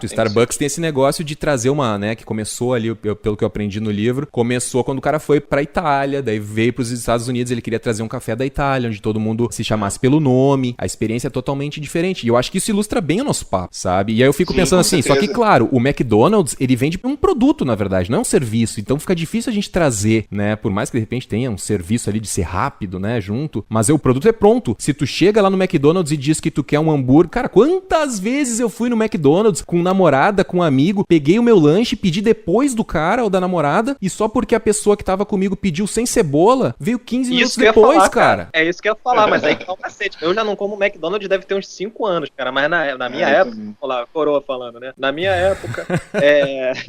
O Starbucks tem esse negócio de trazer uma, né? Que começou ali, pelo que eu aprendi no livro, começou quando o cara foi pra Itália, daí veio pros Estados Unidos, ele queria trazer um café da Itália, onde todo mundo se chamasse pelo nome. A experiência é totalmente diferente. E eu acho que isso ilustra bem o nosso papo, sabe? E aí eu fico pensando assim, só que claro, o McDonald's, ele vende um produto, na verdade, não é um serviço. Então fica difícil a gente trazer, né? Por mais que de repente tenha um serviço ali de ser rápido, né? Junto. Mas o produto é pronto. Se tu chega lá no McDonald's e diz que tu quer um hambúrguer... Cara, quantas vezes eu fui no McDonald's com namorada, com um amigo, peguei o meu lanche, pedi depois do cara ou da namorada, e só porque a pessoa que tava comigo pediu sem cebola, veio 15 minutos depois, cara. É isso que eu ia falar, mas aí que tá o cacete. Eu já não como McDonald's deve ter uns 5 anos, cara, mas na minha época, olha lá, a coroa falando, né? Na minha época,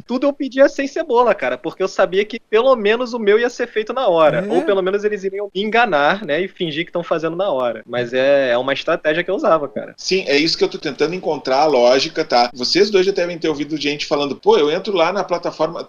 tudo eu pedia sem cebola, cara, porque eu sabia que pelo menos o meu ia ser feito na hora, ou pelo menos eles iriam me enganar, né, e fingir que estão fazendo na hora. Mas é uma estratégia que eu usava, cara. Sim, é isso que eu tô tentando encontrar a lógica, tá? Vocês dois já devem ter ouvido gente falando, pô, eu entro lá na plataforma,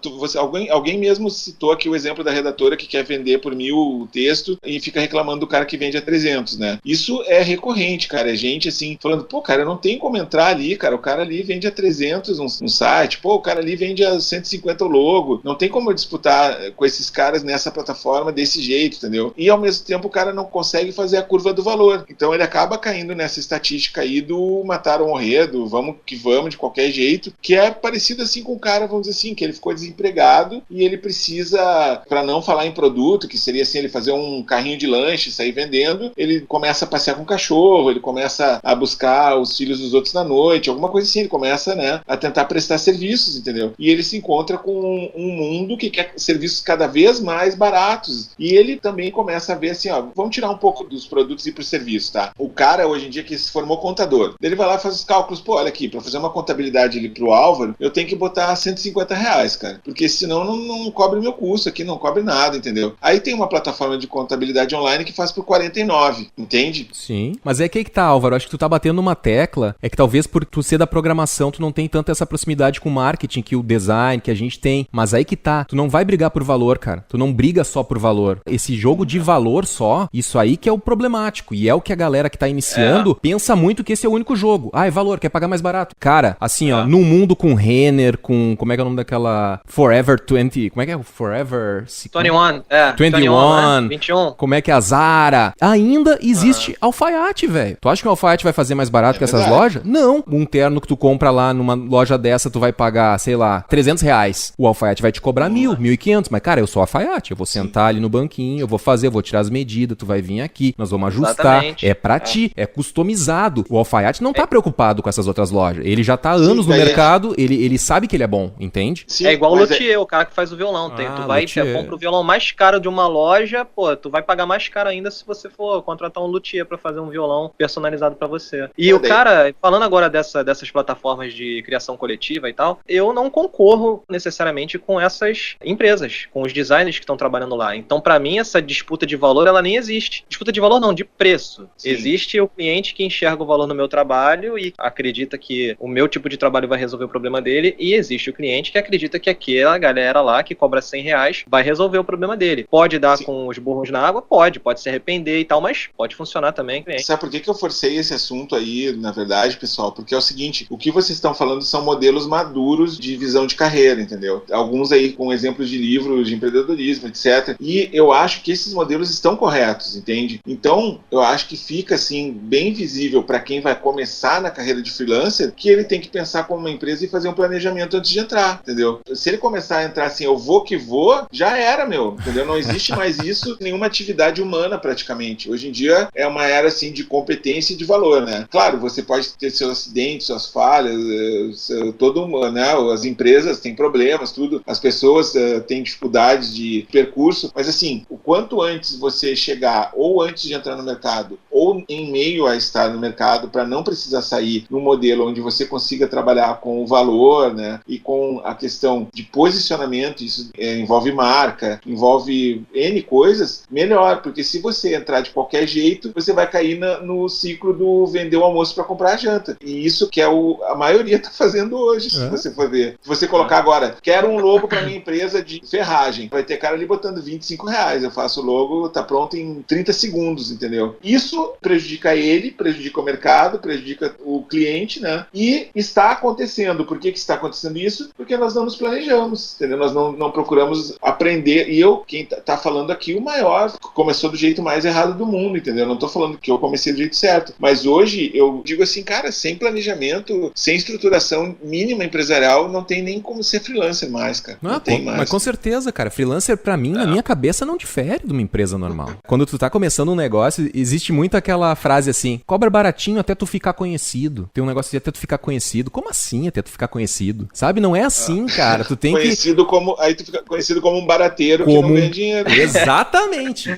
alguém mesmo citou aqui o exemplo da redatora que quer vender por 1.000 o texto e fica reclamando do cara que vende a 300, né? Isso é recorrente, cara, é gente assim, falando, pô, cara, não tem como entrar ali, cara, o cara ali vende a 300 no site, pô, o cara ali vende a 150 o logo, não tem como eu disputar com esses caras nessa plataforma desse jeito, entendeu? E ao mesmo tempo o cara não consegue fazer a curva do valor, então ele acaba caindo nessa estatística aí do matar ou morrer, do vamos que vamos de qualquer jeito, que é parecido assim com o cara, vamos dizer assim, que ele ficou desempregado e ele precisa, para não falar em produto, que seria assim, ele fazer um carrinho de lanche, sair vendendo, ele começa a passear com o cachorro, ele começa a buscar os filhos dos outros na noite, alguma coisa assim, ele começa, né, a tentar prestar serviços, entendeu? E ele se encontra com um mundo que quer serviços cada vez mais baratos, e ele também começa a ver assim, ó, vamos tirar um pouco dos produtos e ir pro serviço, tá? O cara, hoje em dia, que se formou contador, ele vai lá e faz os cálculos, pô, olha aqui, pra fazer uma contabilidade ali pro Álvaro, eu tenho que botar R$150, cara, porque senão não cobre meu custo aqui, não cobre nada, entendeu? Aí tem uma plataforma de contabilidade online que faz por 49, entende? Sim, mas é que aí que tá, Álvaro, acho que tu tá batendo numa tecla, é que talvez por tu ser da programação, tu não tem tanta essa proximidade com o marketing, que o design, que a gente tem, mas aí que tá, tu não vai brigar por valor, cara, tu não briga só por valor, esse jogo de valor só, isso aí que é o problemático, e é o que a galera que tá iniciando pensa muito que esse é o único jogo, é valor, quer pagar mais barato, cara, assim ó, num mundo com Renner, com, como é que é o nome daquela Forever 20, como é que é? Forever... 21, 21, né? 21. Como é que é a Zara? Ainda existe alfaiate, velho. Tu acha que o alfaiate vai fazer mais barato que essas lojas? Não. Um terno que tu compra lá numa loja dessa, tu vai pagar, sei lá, R$300. O alfaiate vai te cobrar 1.000, 1.500. Mas, cara, eu sou alfaiate. Eu vou sentar ali no banquinho, eu vou fazer, eu vou tirar as medidas, tu vai vir aqui, nós vamos ajustar. Exatamente. É pra ti, é customizado. O alfaiate não tá preocupado com essas outras lojas. Ele já tá há anos no mercado, ele sabe que ele é bom, entende? Sim, é igual o luthier, o cara que faz o violão. Tu vai e compra o violão mais caro de uma loja, pô, tu vai pagar mais caro ainda se você for contratar um luthier pra fazer um violão personalizado pra você. E o cara, falando agora dessas plataformas de criação coletiva e tal, eu não concorro necessariamente com essas empresas, com os designers que estão trabalhando lá. Então, pra mim, essa disputa de valor, ela nem existe. Disputa de valor não, de preço. Sim. Existe o cliente que enxerga o valor no meu trabalho e acredita que o meu tipo de trabalho vai resolver o problema dele, e existe o cliente que acredita que aquela galera lá que cobra R$100 vai resolver o problema dele. Pode dar com os burros na água? Pode se arrepender e tal, mas pode funcionar também, cliente. Sabe por que eu forcei esse assunto aí, na verdade, pessoal? Porque é o seguinte, o que vocês estão falando são modelos maduros de visão de carreira, entendeu? Alguns aí com exemplos de livros de empreendedorismo, etc. E eu acho que esses modelos estão corretos, entende? Então, eu acho que fica, assim, bem visível para quem vai começar na carreira de freelancer, que ele tem que pensar como uma empresa e fazer um planejamento antes de entrar, entendeu? Se ele começar a entrar assim, eu vou que vou, já era, meu, entendeu? Não existe mais isso em nenhuma atividade humana, praticamente. Hoje em dia é uma era, assim, de competência e de valor, né? Claro, você pode ter seus acidentes, suas falhas, as empresas têm problemas, tudo, as pessoas têm dificuldades de percurso, mas assim, assim, o quanto antes você chegar, ou antes de entrar no mercado, ou em meio a estar no mercado, para não precisar sair num modelo onde você consiga trabalhar com o valor, né, e com a questão de posicionamento, isso envolve marca, envolve N coisas, melhor, porque se você entrar de qualquer jeito, você vai cair no ciclo do vender o almoço para comprar a janta. E isso que a maioria está fazendo hoje, se você for ver. Se você colocar agora, quero um logo para minha empresa de ferragem, vai ter cara ali botando R$25. Eu faço o logo, tá pronto em 30 segundos, entendeu? Isso prejudica ele, prejudica o mercado, prejudica o cliente, né? E está acontecendo. Por que está acontecendo isso? Porque nós não nos planejamos, entendeu? Nós não procuramos aprender. E quem tá falando aqui, o maior, começou do jeito mais errado do mundo, entendeu? Eu não tô falando que eu comecei do jeito certo. Mas hoje, eu digo assim, cara, sem planejamento, sem estruturação mínima empresarial, não tem nem como ser freelancer mais, cara. Não tem mais. Mas com certeza, cara. Freelancer, pra mim, na minha cabeça, não difere de uma empresa normal. Quando tu tá começando um negócio, existe muito aquela frase assim, cobra baratinho até tu ficar conhecido. Tem um negócio de até tu ficar conhecido. Como assim até tu ficar conhecido? Sabe? Não é assim, cara. Tu tem Aí tu fica conhecido como um barateiro que não ganha dinheiro.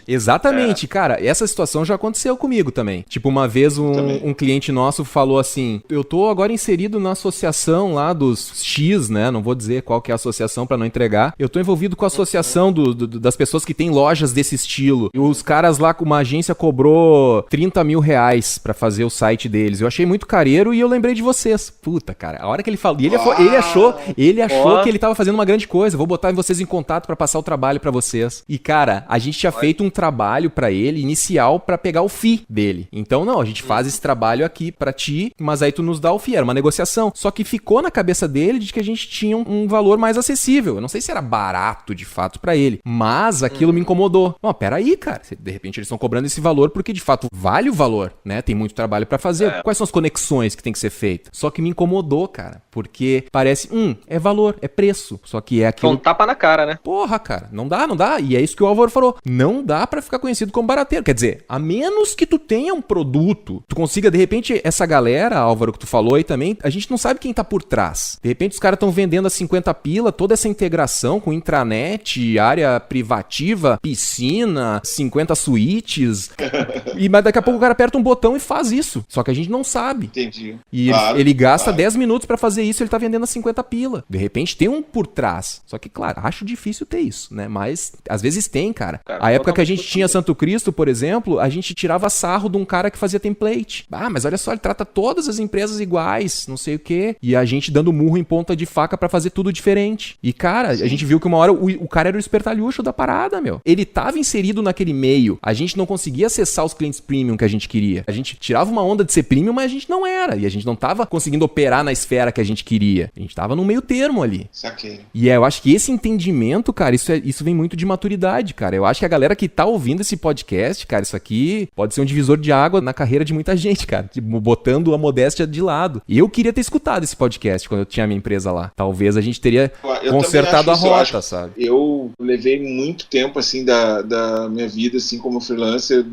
Exatamente. Cara, essa situação já aconteceu comigo também. Tipo, uma vez um cliente nosso falou assim, eu tô agora inserido na associação lá dos X, né? Não vou dizer qual que é a associação pra não entregar. Eu tô envolvido com a associação das pessoas que têm lojas desse estilo. E os caras lá com uma agência cobrou R$30 mil pra fazer o site deles. Eu achei muito careiro e eu lembrei de vocês. Puta, cara, a hora que ele falou... E ele achou que ele tava fazendo uma grande coisa. Vou botar vocês em contato pra passar o trabalho pra vocês. E, cara, a gente tinha feito um trabalho pra ele, inicial, pra pegar o FII dele. Então, não, a gente faz esse trabalho aqui pra ti, mas aí tu nos dá o FII. Era uma negociação. Só que ficou na cabeça dele de que a gente tinha um valor mais acessível. Eu não sei se era barato, de fato, pra ele. Mas aquilo me incomodou. Não, peraí, cara. De repente eles estão cobrando esse valor porque, de fato, vale o valor, né? Tem muito trabalho pra fazer. Quais são as conexões que tem que ser feitas? Só que me incomodou, cara. Porque parece, é valor, é preço. Só que é aquilo... Um tapa na cara, né? Porra, cara. Não dá. E é isso que o Álvaro falou. Não dá pra ficar conhecido como barateiro. Quer dizer, a menos que tu tenha um produto, tu consiga, de repente, essa galera, Álvaro, que tu falou aí também, a gente não sabe quem tá por trás. De repente, os caras estão vendendo a 50 pila, toda essa integração com intranet, área privativa, piscina, 50 suítes. Mas daqui a pouco o cara aperta um botão e faz isso. Só que a gente não sabe. Entendi. E ele gasta 10 minutos pra fazer isso e ele tá vendendo a 50 pila. De repente tem um por trás. Só que, claro, acho difícil ter isso, né? Mas às vezes tem, cara. A época que a gente tinha Santo Cristo, por exemplo, a gente tirava sarro de um cara que fazia template. Mas olha só, ele trata todas as empresas iguais, não sei o quê. E a gente dando murro em ponta de faca pra fazer tudo diferente. E, cara, a gente viu que uma hora o cara era o espertalhucho da parada, meu. Ele tava inserido naquele meio. A gente não conseguia acessar os clientes premium que a gente queria. A gente tirava uma onda de ser premium, mas a gente não era. E a gente não tava conseguindo operar na esfera que a gente queria. A gente tava no meio termo ali. Saquei. E eu acho que esse entendimento, cara, isso vem muito de maturidade, cara. Eu acho que a galera que tá ouvindo esse podcast, cara, isso aqui pode ser um divisor de água na carreira de muita gente, cara. Tipo, botando a modéstia de lado. E eu queria ter escutado esse podcast quando eu tinha a minha empresa lá. Talvez a gente teria consertado a rota, sabe? Eu levei muito tempo, assim, da minha vida, assim, como freelancer,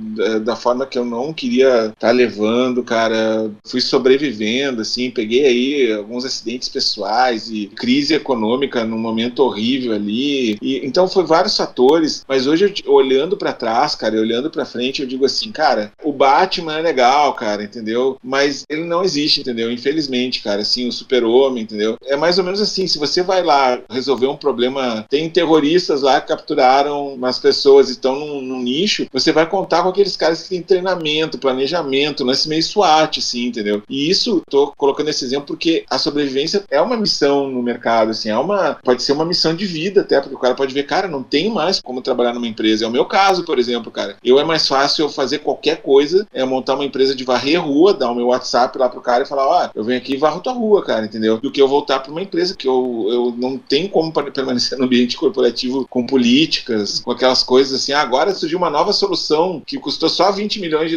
da forma que eu não queria estar levando, cara. Fui sobrevivendo, assim, peguei aí alguns acidentes pessoais e crise econômica num momento horrível ali. Então foi vários fatores, mas hoje, olhando pra trás, cara, olhando pra frente, eu digo assim, cara, o Batman é legal, cara, entendeu? Mas ele não existe, entendeu? Infelizmente, cara, assim, o super-homem, entendeu? É mais ou menos assim, se você vai lá resolver um problema, tem terroristas lá que capturaram umas pessoas e estão num nicho, você vai contar com aqueles caras que têm treinamento, planejamento, lance meio SWAT, assim, entendeu? E isso, tô colocando esse exemplo porque a sobrevivência é uma missão no mercado, assim, pode ser uma missão de vida até, porque o cara pode ver, cara, não tem mais como trabalhar numa empresa. É o meu caso, por exemplo, cara. É mais fácil eu fazer qualquer coisa, montar uma empresa de varrer rua, dar o meu WhatsApp lá pro cara e falar, eu venho aqui e varro tua rua, cara, entendeu? Do que eu voltar pra uma empresa que eu não tenho como permanecer no ambiente corporativo com políticas, com aquelas coisas assim, agora surgiu uma nova solução que custou só $20 milhões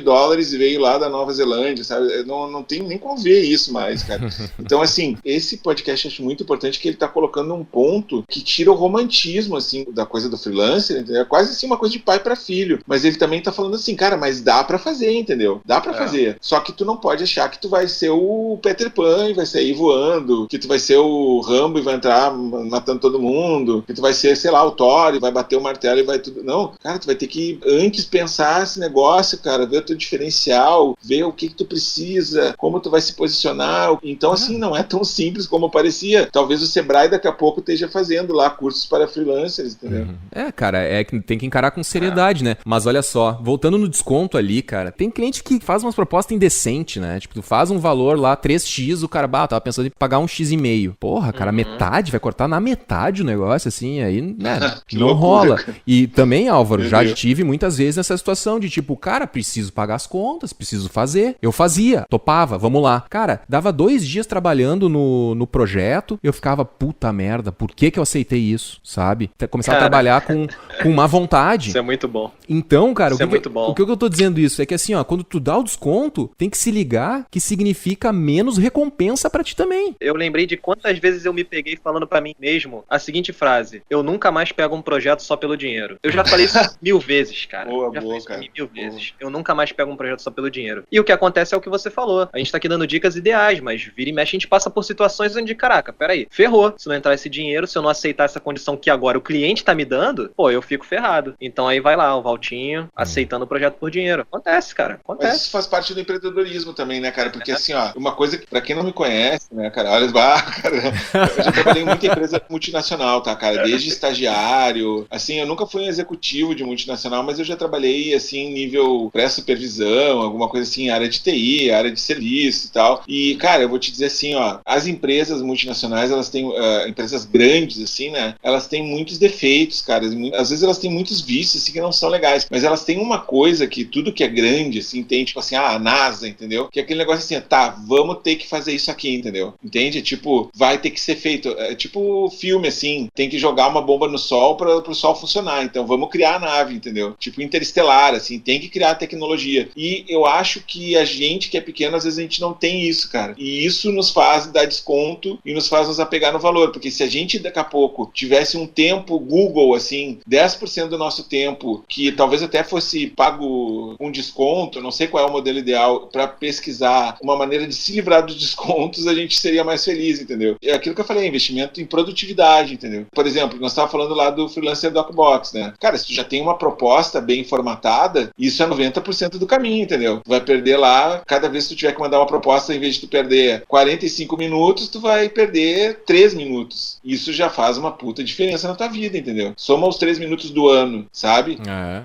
e veio lá da Nova Zelândia, sabe? Não tem nem como ver isso mais, cara. Então, assim, esse podcast eu acho muito importante que ele tá colocando um ponto que tira o romantismo, assim, da coisa do freelancer, entendeu? É quase assim uma coisa de pai pra filho, mas ele também tá falando assim, cara, mas dá pra fazer, entendeu? Dá pra fazer. Só que tu não pode achar que tu vai ser o Peter Pan e vai sair voando, que tu vai ser o Rambo e vai entrar matando todo mundo, que tu vai ser, sei lá, o Thor e vai bater o martelo tela e vai tudo. Não, cara, tu vai ter que antes pensar esse negócio, cara, ver o teu diferencial, ver o que tu precisa, como tu vai se posicionar. Então, assim, não é tão simples como parecia. Talvez o Sebrae daqui a pouco esteja fazendo lá cursos para freelancers, entendeu? Cara, é que tem que encarar com seriedade, né? Mas olha só, voltando no desconto ali, cara, tem cliente que faz umas propostas indecentes, né? Tipo, tu faz um valor lá, 3x, o cara, tava pensando em pagar 1,5x. Porra, cara, metade, vai cortar na metade o negócio, assim, aí, né, não loucura, rola. cara. E também, Álvaro, já Entendeu? tive muitas vezes nessa situação de tipo, cara, preciso pagar as contas, preciso fazer. Eu fazia, topava, vamos lá. Cara, dava 2 dias trabalhando no projeto, eu ficava, puta merda, por que eu aceitei isso, sabe? Começar a trabalhar com má vontade. Isso é muito bom. Então, cara, Isso é muito bom. o que eu tô dizendo isso é que assim, ó, quando tu dá o desconto, tem que se ligar que significa menos recompensa pra ti também. Eu lembrei de quantas vezes eu me peguei falando pra mim mesmo a seguinte frase: eu nunca mais pego um projeto só pelo dinheiro. Eu já falei isso 1000 vezes, cara. Boa, já boa, falei isso pra cara. mim 1000 vezes. Eu nunca mais pego um projeto só pelo dinheiro. E o que acontece é o que você falou. A gente tá aqui dando dicas ideais, mas vira e mexe a gente passa por situações onde, caraca, peraí, ferrou. Se não entrar esse dinheiro, se eu não aceitar essa condição que agora o cliente tá me dando, pô, eu fico ferrado. Então aí vai lá, o Valtinho aceitando o projeto por dinheiro. Acontece, cara. Mas Acontece. isso faz parte do empreendedorismo também, né, cara? Porque assim, ó, uma coisa que, pra quem não me conhece, né, cara, olha, cara, eu já trabalhei em muita empresa multinacional, tá, cara? Desde estagiário, assim, eu nunca fui um executivo de multinacional, mas eu já trabalhei, assim, em nível pré-supervisão, alguma coisa assim, área de TI, área de serviço e tal. E, cara, eu vou te dizer assim, ó, as empresas multinacionais, elas têm, empresas grandes, assim, né, elas têm muitos defeitos, cara. Às vezes elas têm muitos vícios, assim, que não são legais, mas elas têm uma coisa que tudo que é grande, assim, tem, tipo assim, a NASA, entendeu? Que é aquele negócio assim, tá, vamos ter que fazer isso aqui, entendeu? Entende? Tipo, vai ter que ser feito. É tipo filme, assim, tem que jogar uma bomba no sol pro sol funcionar, então vamos criar a nave, entendeu? Tipo Interestelar, assim, tem que criar a tecnologia. E eu acho que a gente que é pequeno, às vezes a gente não tem isso, cara. E isso nos faz dar desconto e nos faz nos apegar no valor, porque se a gente daqui a pouco tivesse um tempo Google, assim, 10% do nosso tempo, que talvez até fosse pago um desconto, não sei qual é o modelo ideal, para pesquisar uma maneira de se livrar dos descontos, a gente seria mais feliz, entendeu? É aquilo que eu falei, investimento em produtividade, entendeu? Por exemplo, nós estávamos falando lá do Freelancer Docbox, né? Cara, se tu já tem uma proposta bem formatada, isso é 90% do caminho, entendeu? Tu vai perder lá, cada vez que tu tiver que mandar uma proposta, em vez de tu perder 45 minutos, tu vai perder 3 minutos. Isso já faz uma puta diferença na tua vida, entendeu? Soma os 3 minutos do ano, sabe?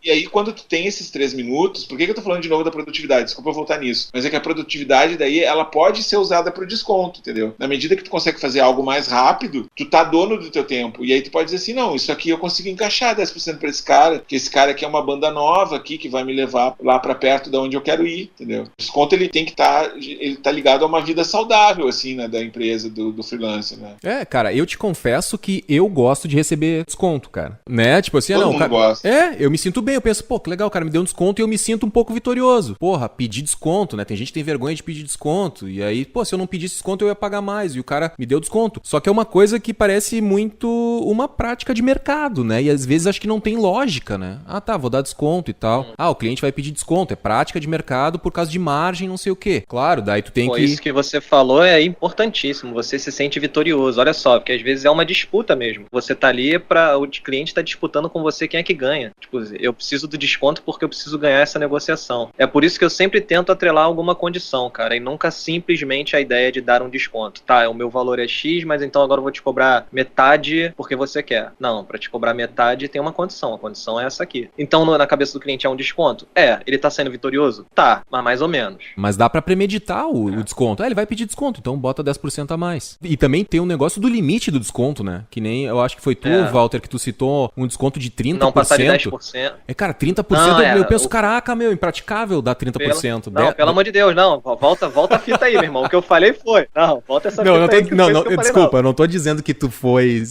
E aí, quando tu tem esses 3 minutos, por que eu tô falando de novo da produtividade? Desculpa eu voltar nisso. Mas é que a produtividade daí, ela pode ser usada pro desconto, entendeu? Na medida que tu consegue fazer algo mais rápido, tu tá dono do teu tempo. E aí tu pode dizer assim, não, isso aqui eu consigo encaixar 10% pra esse cara, que esse cara aqui é uma banda nova aqui, que vai me levar lá pra perto de onde eu quero ir, entendeu? O desconto, ele tem que ele tá ligado a uma vida saudável, assim, né, da empresa, do freelancer, né? Cara, eu te confesso que eu gosto de receber desconto, cara. Né? Tipo assim, Todo mundo cara, gosta. eu me sinto bem, eu penso, pô, que legal, o cara me deu um desconto e eu me sinto um pouco vitorioso. Porra, pedir desconto, né? Tem gente que tem vergonha de pedir desconto. E aí, pô, se eu não pedisse desconto, eu ia pagar mais. E o cara me deu desconto. Só que é uma coisa que parece muito uma prática de mercado, né? E às vezes acho que não tem lógica, né? Ah, tá, vou dar desconto e tal. Ah, o cliente vai pedir desconto. É prática de mercado por causa de margem, não sei o quê. Claro, daí tu tem que... Isso que você falou é importantíssimo. Você se sente vitorioso. Olha só, porque às vezes é uma disputa mesmo. Você tá ali o cliente tá disputando com você quem é que ganha. Tipo, eu preciso do desconto porque eu preciso ganhar essa negociação. É por isso que eu sempre tento atrelar alguma condição, cara, e nunca simplesmente a ideia de dar um desconto. Tá, o meu valor é X, mas então agora eu vou te cobrar metade porque você quer. Não, pra te cobrar metade tem uma condição. A condição é essa aqui. Então, na cabeça do cliente é um desconto? Ele tá sendo vitorioso? Tá, mas mais ou menos. Mas dá pra premeditar o desconto. Ele vai pedir desconto, então bota 10% a mais. E também tem um negócio do limite do desconto, né? Que nem, eu acho que foi tu, Walter, que tu citou um desconto de 30%. Não passar de 10%. Cara, 30% não, eu penso, caraca, impraticável dar 30%. Não, pelo amor de Deus, não. Volta a fita aí, meu irmão. O que eu falei foi. Não, volta essa fita aí. Desculpa, eu não tô dizendo que tu foi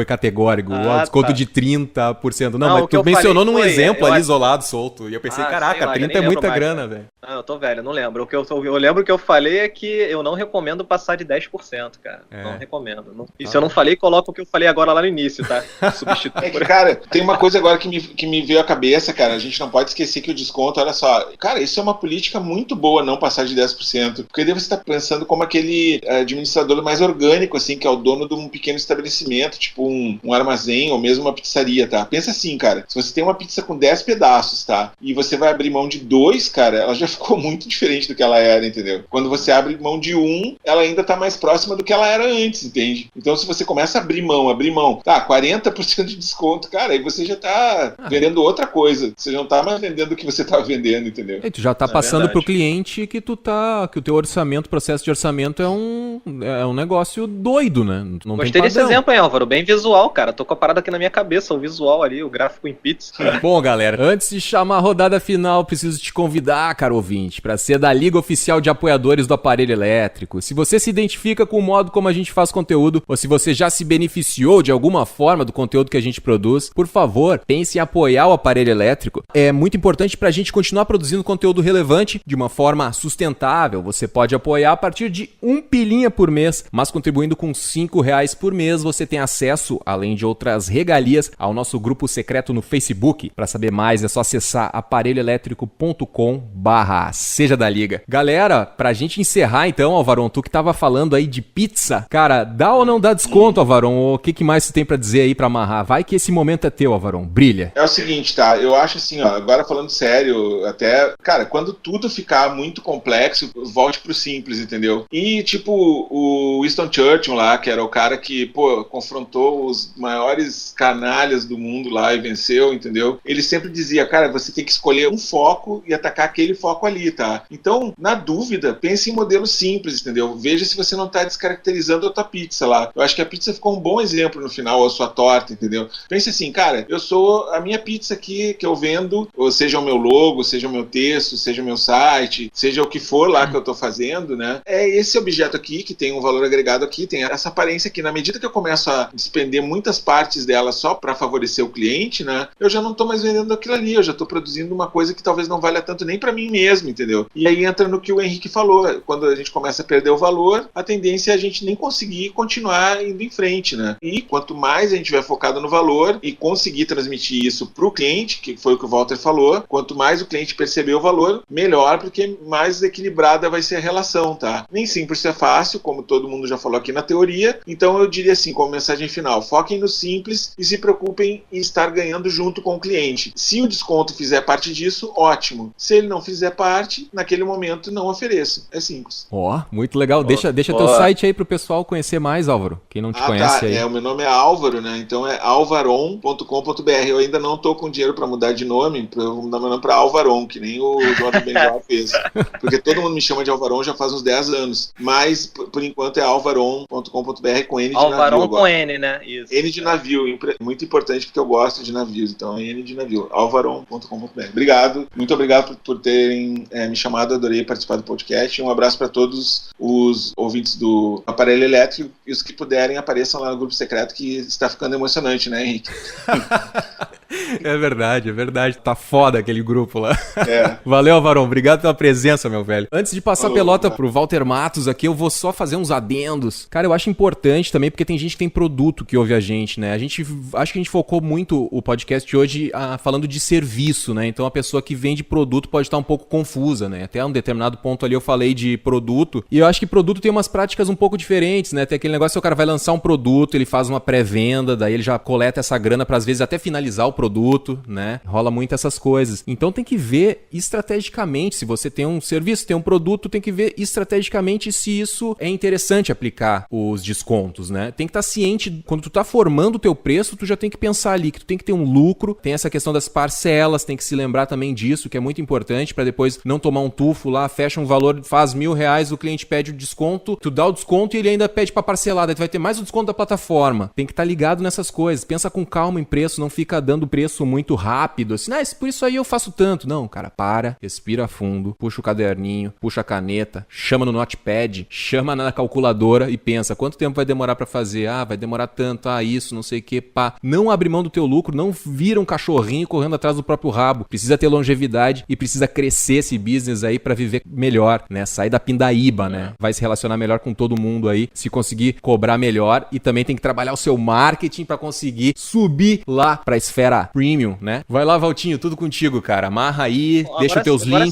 categórico. Desconto de 30%. Não, mas tu mencionou num exemplo ali isolado, solto. E eu pensei, caraca, 30 é muita grana, velho. Ah, eu tô velho, não lembro. Eu lembro que eu falei é que eu não recomendo passar de 10%, cara. Não recomendo. E se eu não falei, coloca o que eu falei agora lá no início, tá? Substitui. Cara, tem uma coisa agora que me veio à cabeça, cara. A gente não pode esquecer que o desconto, olha só, cara, isso é uma política muito boa, não passar de 10%. Porque daí você tá pensando como aquele administrador mais orgânico, assim, que é o dono de um pequeno estabelecimento, tipo um armazém ou mesmo uma pizzaria, tá? Pensa assim, cara, se você tem uma pizza com 10 pedaços, tá? E você vai abrir mão de 2, cara, ela já ficou muito diferente do que ela era, entendeu? Quando você abre mão de 1, ela ainda tá mais próxima do que ela era antes, entende? Então se você começa a abrir mão, tá, 40% de desconto, cara, aí você já tá vendendo outra coisa. Você não tá mais vendendo o que você tá vendendo, entendeu? E tu já tá passando pro cliente que que o teu orçamento, processo de orçamento é um negócio doido, né? Não Gostei desse exemplo, hein, Álvaro? Bem visual, cara. Tô com a parada aqui na minha cabeça, o visual ali, o gráfico em pizza. Bom, galera, antes de chamar a rodada final, preciso te convidar, caro ouvinte, para ser da Liga Oficial de Apoiadores do Aparelho Elétrico. Se você se identifica com o modo como a gente faz conteúdo, ou se você já se beneficiou de alguma forma do conteúdo que a gente produz, por favor, pense em apoiar o Aparelho Elétrico. É muito importante pra gente continuar produzindo conteúdo relevante de uma forma sustentável. Você pode apoiar a partir de 1 pilinha por mês, mas contribuindo com R$5 por mês, você tem acesso, além de outras regalias, ao nosso grupo secreto no Facebook. Para saber mais, é só acessar aparelhoelétrico.com/seja da liga. Galera, pra gente encerrar então, Alvaron, tu que tava falando aí de pizza, cara, dá ou não dá desconto, Alvaron? O que mais você tem pra dizer aí pra amarrar? Vai que esse momento é teu, Alvaron, brilha. É o seguinte, tá, eu acho assim, ó, agora falando sério, até, cara, quando tudo ficar muito complexo, volte pro simples, entendeu? E tipo, o Winston Churchill lá, que era o cara que, pô, confrontou os maiores canalhas do mundo lá e venceu, entendeu? Ele sempre dizia, cara, você tem que escolher um foco e atacar aquele foco ali, tá? Então, na dúvida, pense em modelos simples, entendeu? Veja se você não tá descaracterizando a tua pizza lá. Eu acho que a pizza ficou um bom exemplo no final, a sua torta, entendeu? Pense assim, cara, a minha pizza aqui que eu vendo, ou seja o meu logo, seja o meu texto, seja o meu site, seja o que for lá que eu tô fazendo, né? É esse objeto aqui que tem um valor agregado aqui, tem essa aparência aqui. Na medida que eu começo a despender muitas partes dela só para favorecer o cliente, né? Eu já não tô mais vendendo aquilo ali, eu já tô produzindo uma coisa que talvez não valha tanto nem para mim mesmo, entendeu? E aí entra no que o Henrique falou, quando a gente começa a perder o valor, a tendência é a gente nem conseguir continuar indo em frente, né? E quanto mais a gente tiver focado no valor e conseguir transmitir isso pro cliente, que foi o que o Walter falou, quanto mais o cliente perceber o valor, melhor, porque mais equilibrada vai ser a relação, tá? Nem sempre isso é fácil, como todo mundo já falou aqui na teoria, então eu diria assim, como mensagem final, foquem no simples e se preocupem em estar ganhando junto com o cliente. Se o desconto fizer parte disso, ótimo. Se ele não fizer parte, naquele momento não ofereça. É simples. Muito legal. Deixa teu site aí pro pessoal conhecer mais, Álvaro. Quem não te conhece aí. O meu nome é Álvaro, né? Então é alvaron.com.br. Eu ainda não tô com dinheiro pra mudar de nome, eu vou mudar meu nome pra Alvaron, que nem o Jordan Benjol fez. Porque todo mundo me chama de Alvaron já faz uns 10 anos. Mas, por enquanto, é alvaron.com.br com N de navio. Alvaron com N, né? Isso. N de navio. Muito importante porque eu gosto de navios. Então é N de navio. alvaron.com.br. Obrigado. Muito obrigado por terem me chamado. Adorei participar do podcast. Um abraço para todos os ouvintes do Aparelho Elétrico e os que puderem apareçam lá no grupo secreto, que está ficando emocionante, né, Henrique? É verdade. Tá foda aquele grupo lá. Valeu, Alvaron. Obrigado pela presença, meu velho. Antes de passar a pelota pro Walter Matos aqui, eu vou só fazer uns adendos. Cara, eu acho importante também, porque tem gente que tem produto que ouve a gente, né? Acho que a gente focou muito o podcast hoje falando de serviço, né? Então a pessoa que vende produto pode estar um pouco confusa, né? Até um determinado ponto ali eu falei de produto, e eu acho que produto tem umas práticas um pouco diferentes, né? Tem aquele negócio que o cara vai lançar um produto, ele faz uma pré-venda, daí ele já coleta essa grana pra às vezes até finalizar o produto, né? Rola muito essas coisas. Então tem que ver estrategicamente, se você tem um serviço, tem um produto, tem que ver estrategicamente se isso é interessante aplicar os descontos, né? Tem que estar ciente, quando tu tá formando o teu preço, tu já tem que pensar ali que tu tem que ter um lucro, tem essa questão das parcelas, tem que se lembrar também disso, que é muito importante para depois não tomar um tufo lá, fecha um valor, faz R$1.000, o cliente pede o desconto, tu dá o desconto e ele ainda pede para parcelar, daí tu vai ter mais o desconto da plataforma. Tem que estar ligado nessas coisas, pensa com calma em preço, não fica dando preço muito rápido, assim, por isso aí eu faço tanto. Não, cara, para, respira fundo, puxa o caderninho, puxa a caneta, chama no notepad, chama na calculadora e pensa, quanto tempo vai demorar pra fazer? Vai demorar tanto, isso, não sei o que, pá. Não abre mão do teu lucro, não vira um cachorrinho correndo atrás do próprio rabo. Precisa ter longevidade e precisa crescer esse business aí pra viver melhor, né? Sair da pindaíba, né? Vai se relacionar melhor com todo mundo aí, se conseguir cobrar melhor e também tem que trabalhar o seu marketing pra conseguir subir lá pra esfera premium, né? Vai lá, Valtinho, tudo contigo, cara. Amarra aí, deixa os teus links. Agora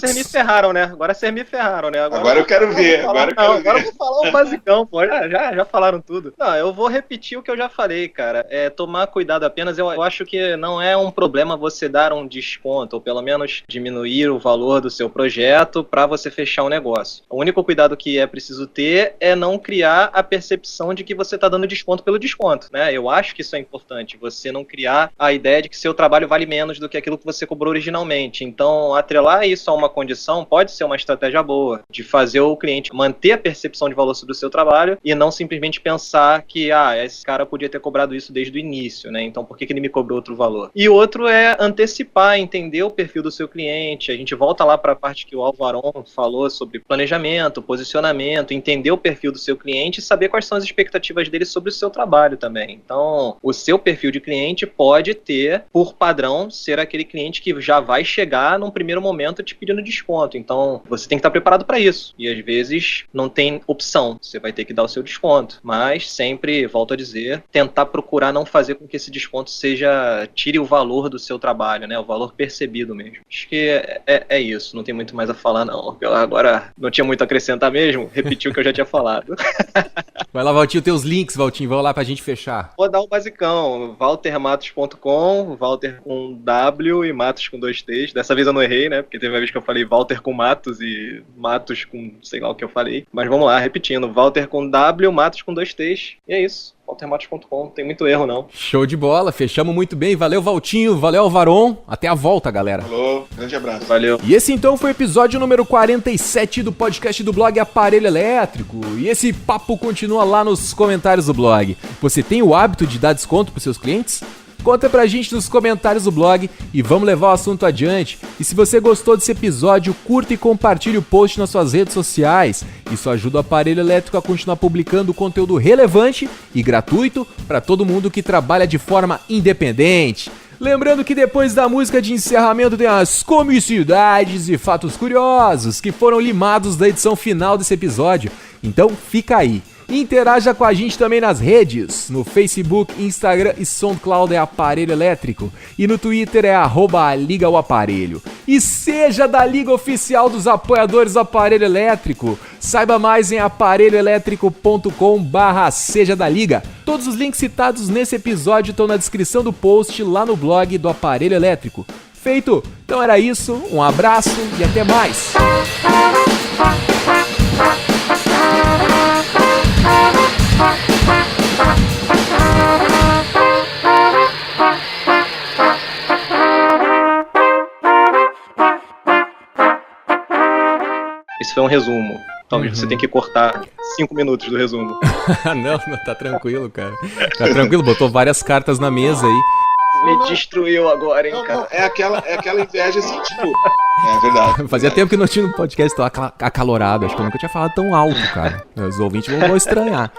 vocês me ferraram, né? Agora eu quero ver. Agora eu vou falar o basicão, pô. Já falaram tudo. Não, eu vou repetir o que eu já falei, cara. Tomar cuidado apenas. Eu acho que não é um problema você dar um desconto, ou pelo menos diminuir o valor do seu projeto pra você fechar um negócio. O único cuidado que é preciso ter é não criar a percepção de que você tá dando desconto pelo desconto, né? Eu acho que isso é importante. Você não criar a ideia de que seu trabalho vale menos do que aquilo que você cobrou originalmente. Então, atrelar isso a uma condição pode ser uma estratégia boa, de fazer o cliente manter a percepção de valor sobre o seu trabalho e não simplesmente pensar que, esse cara podia ter cobrado isso desde o início, né? Então, por que ele me cobrou outro valor? E outro é antecipar, entender o perfil do seu cliente. A gente volta lá para a parte que o Alvaron falou sobre planejamento, posicionamento, entender o perfil do seu cliente e saber quais são as expectativas dele sobre o seu trabalho também. Então, o seu perfil de cliente pode ter, por padrão, ser aquele cliente que já vai chegar num primeiro momento te pedindo desconto. Então, você tem que estar preparado para isso. E às vezes não tem opção. Você vai ter que dar o seu desconto. Mas sempre, volto a dizer, tentar procurar não fazer com que esse desconto tire o valor do seu trabalho, né? O valor percebido mesmo. Acho que é isso. Não tem muito mais a falar, não. Eu agora não tinha muito a acrescentar mesmo. Repetir o que eu já tinha falado. Vai lá, Valtinho, teus links, Valtinho. Vamos lá pra gente fechar. Vou dar o basicão. waltermatos.com, Walter com W e Matos com 2 T's. Dessa vez eu não errei, né? Porque teve uma vez que eu falei Walter com Matos e Matos com sei lá o que eu falei. Mas vamos lá, repetindo. Walter com W, Matos com 2 T's. E é isso. waltermatos.com, não tem muito erro não. Show de bola, fechamos muito bem. Valeu, Valtinho, valeu, Alvaron. Até a volta, galera. Falou, grande abraço. Valeu. E esse então foi o episódio número 47 do podcast do blog Aparelho Elétrico. E esse papo continua lá nos comentários do blog. Você tem o hábito de dar desconto pros seus clientes? Conta pra gente nos comentários do blog e vamos levar o assunto adiante. E se você gostou desse episódio, curta e compartilhe o post nas suas redes sociais. Isso ajuda o Aparelho Elétrico a continuar publicando conteúdo relevante e gratuito para todo mundo que trabalha de forma independente. Lembrando que depois da música de encerramento tem as comicidades e fatos curiosos que foram limados da edição final desse episódio. Então fica aí. Interaja com a gente também nas redes, no Facebook, Instagram e SoundCloud é Aparelho Elétrico e no Twitter é @LigaOaparelho. E seja da Liga Oficial dos Apoiadores do Aparelho Elétrico. Saiba mais em aparelhoelétrico.com/seja da Liga. Todos os links citados nesse episódio estão na descrição do post lá no blog do Aparelho Elétrico. Feito? Então era isso, um abraço e até mais! Esse foi um resumo. Talvez você tenha que cortar 5 minutos do resumo. Não, tá tranquilo, cara. Tá tranquilo, botou várias cartas na mesa aí. Me destruiu agora, hein, cara. Não, é aquela inveja assim, tipo... É verdade. Fazia tempo que não tinha um podcast tão acalorado. Acho que eu nunca tinha falado tão alto, cara. Os ouvintes vão estranhar.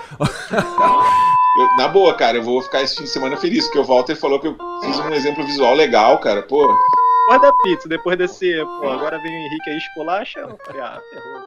Na boa, cara, eu vou ficar esse fim de semana feliz, porque o Walter falou que eu fiz um exemplo visual legal, cara. Pô... Depois da pizza, depois desse... Pô, agora vem o Henrique aí esculacha. Eu falei, ferrou.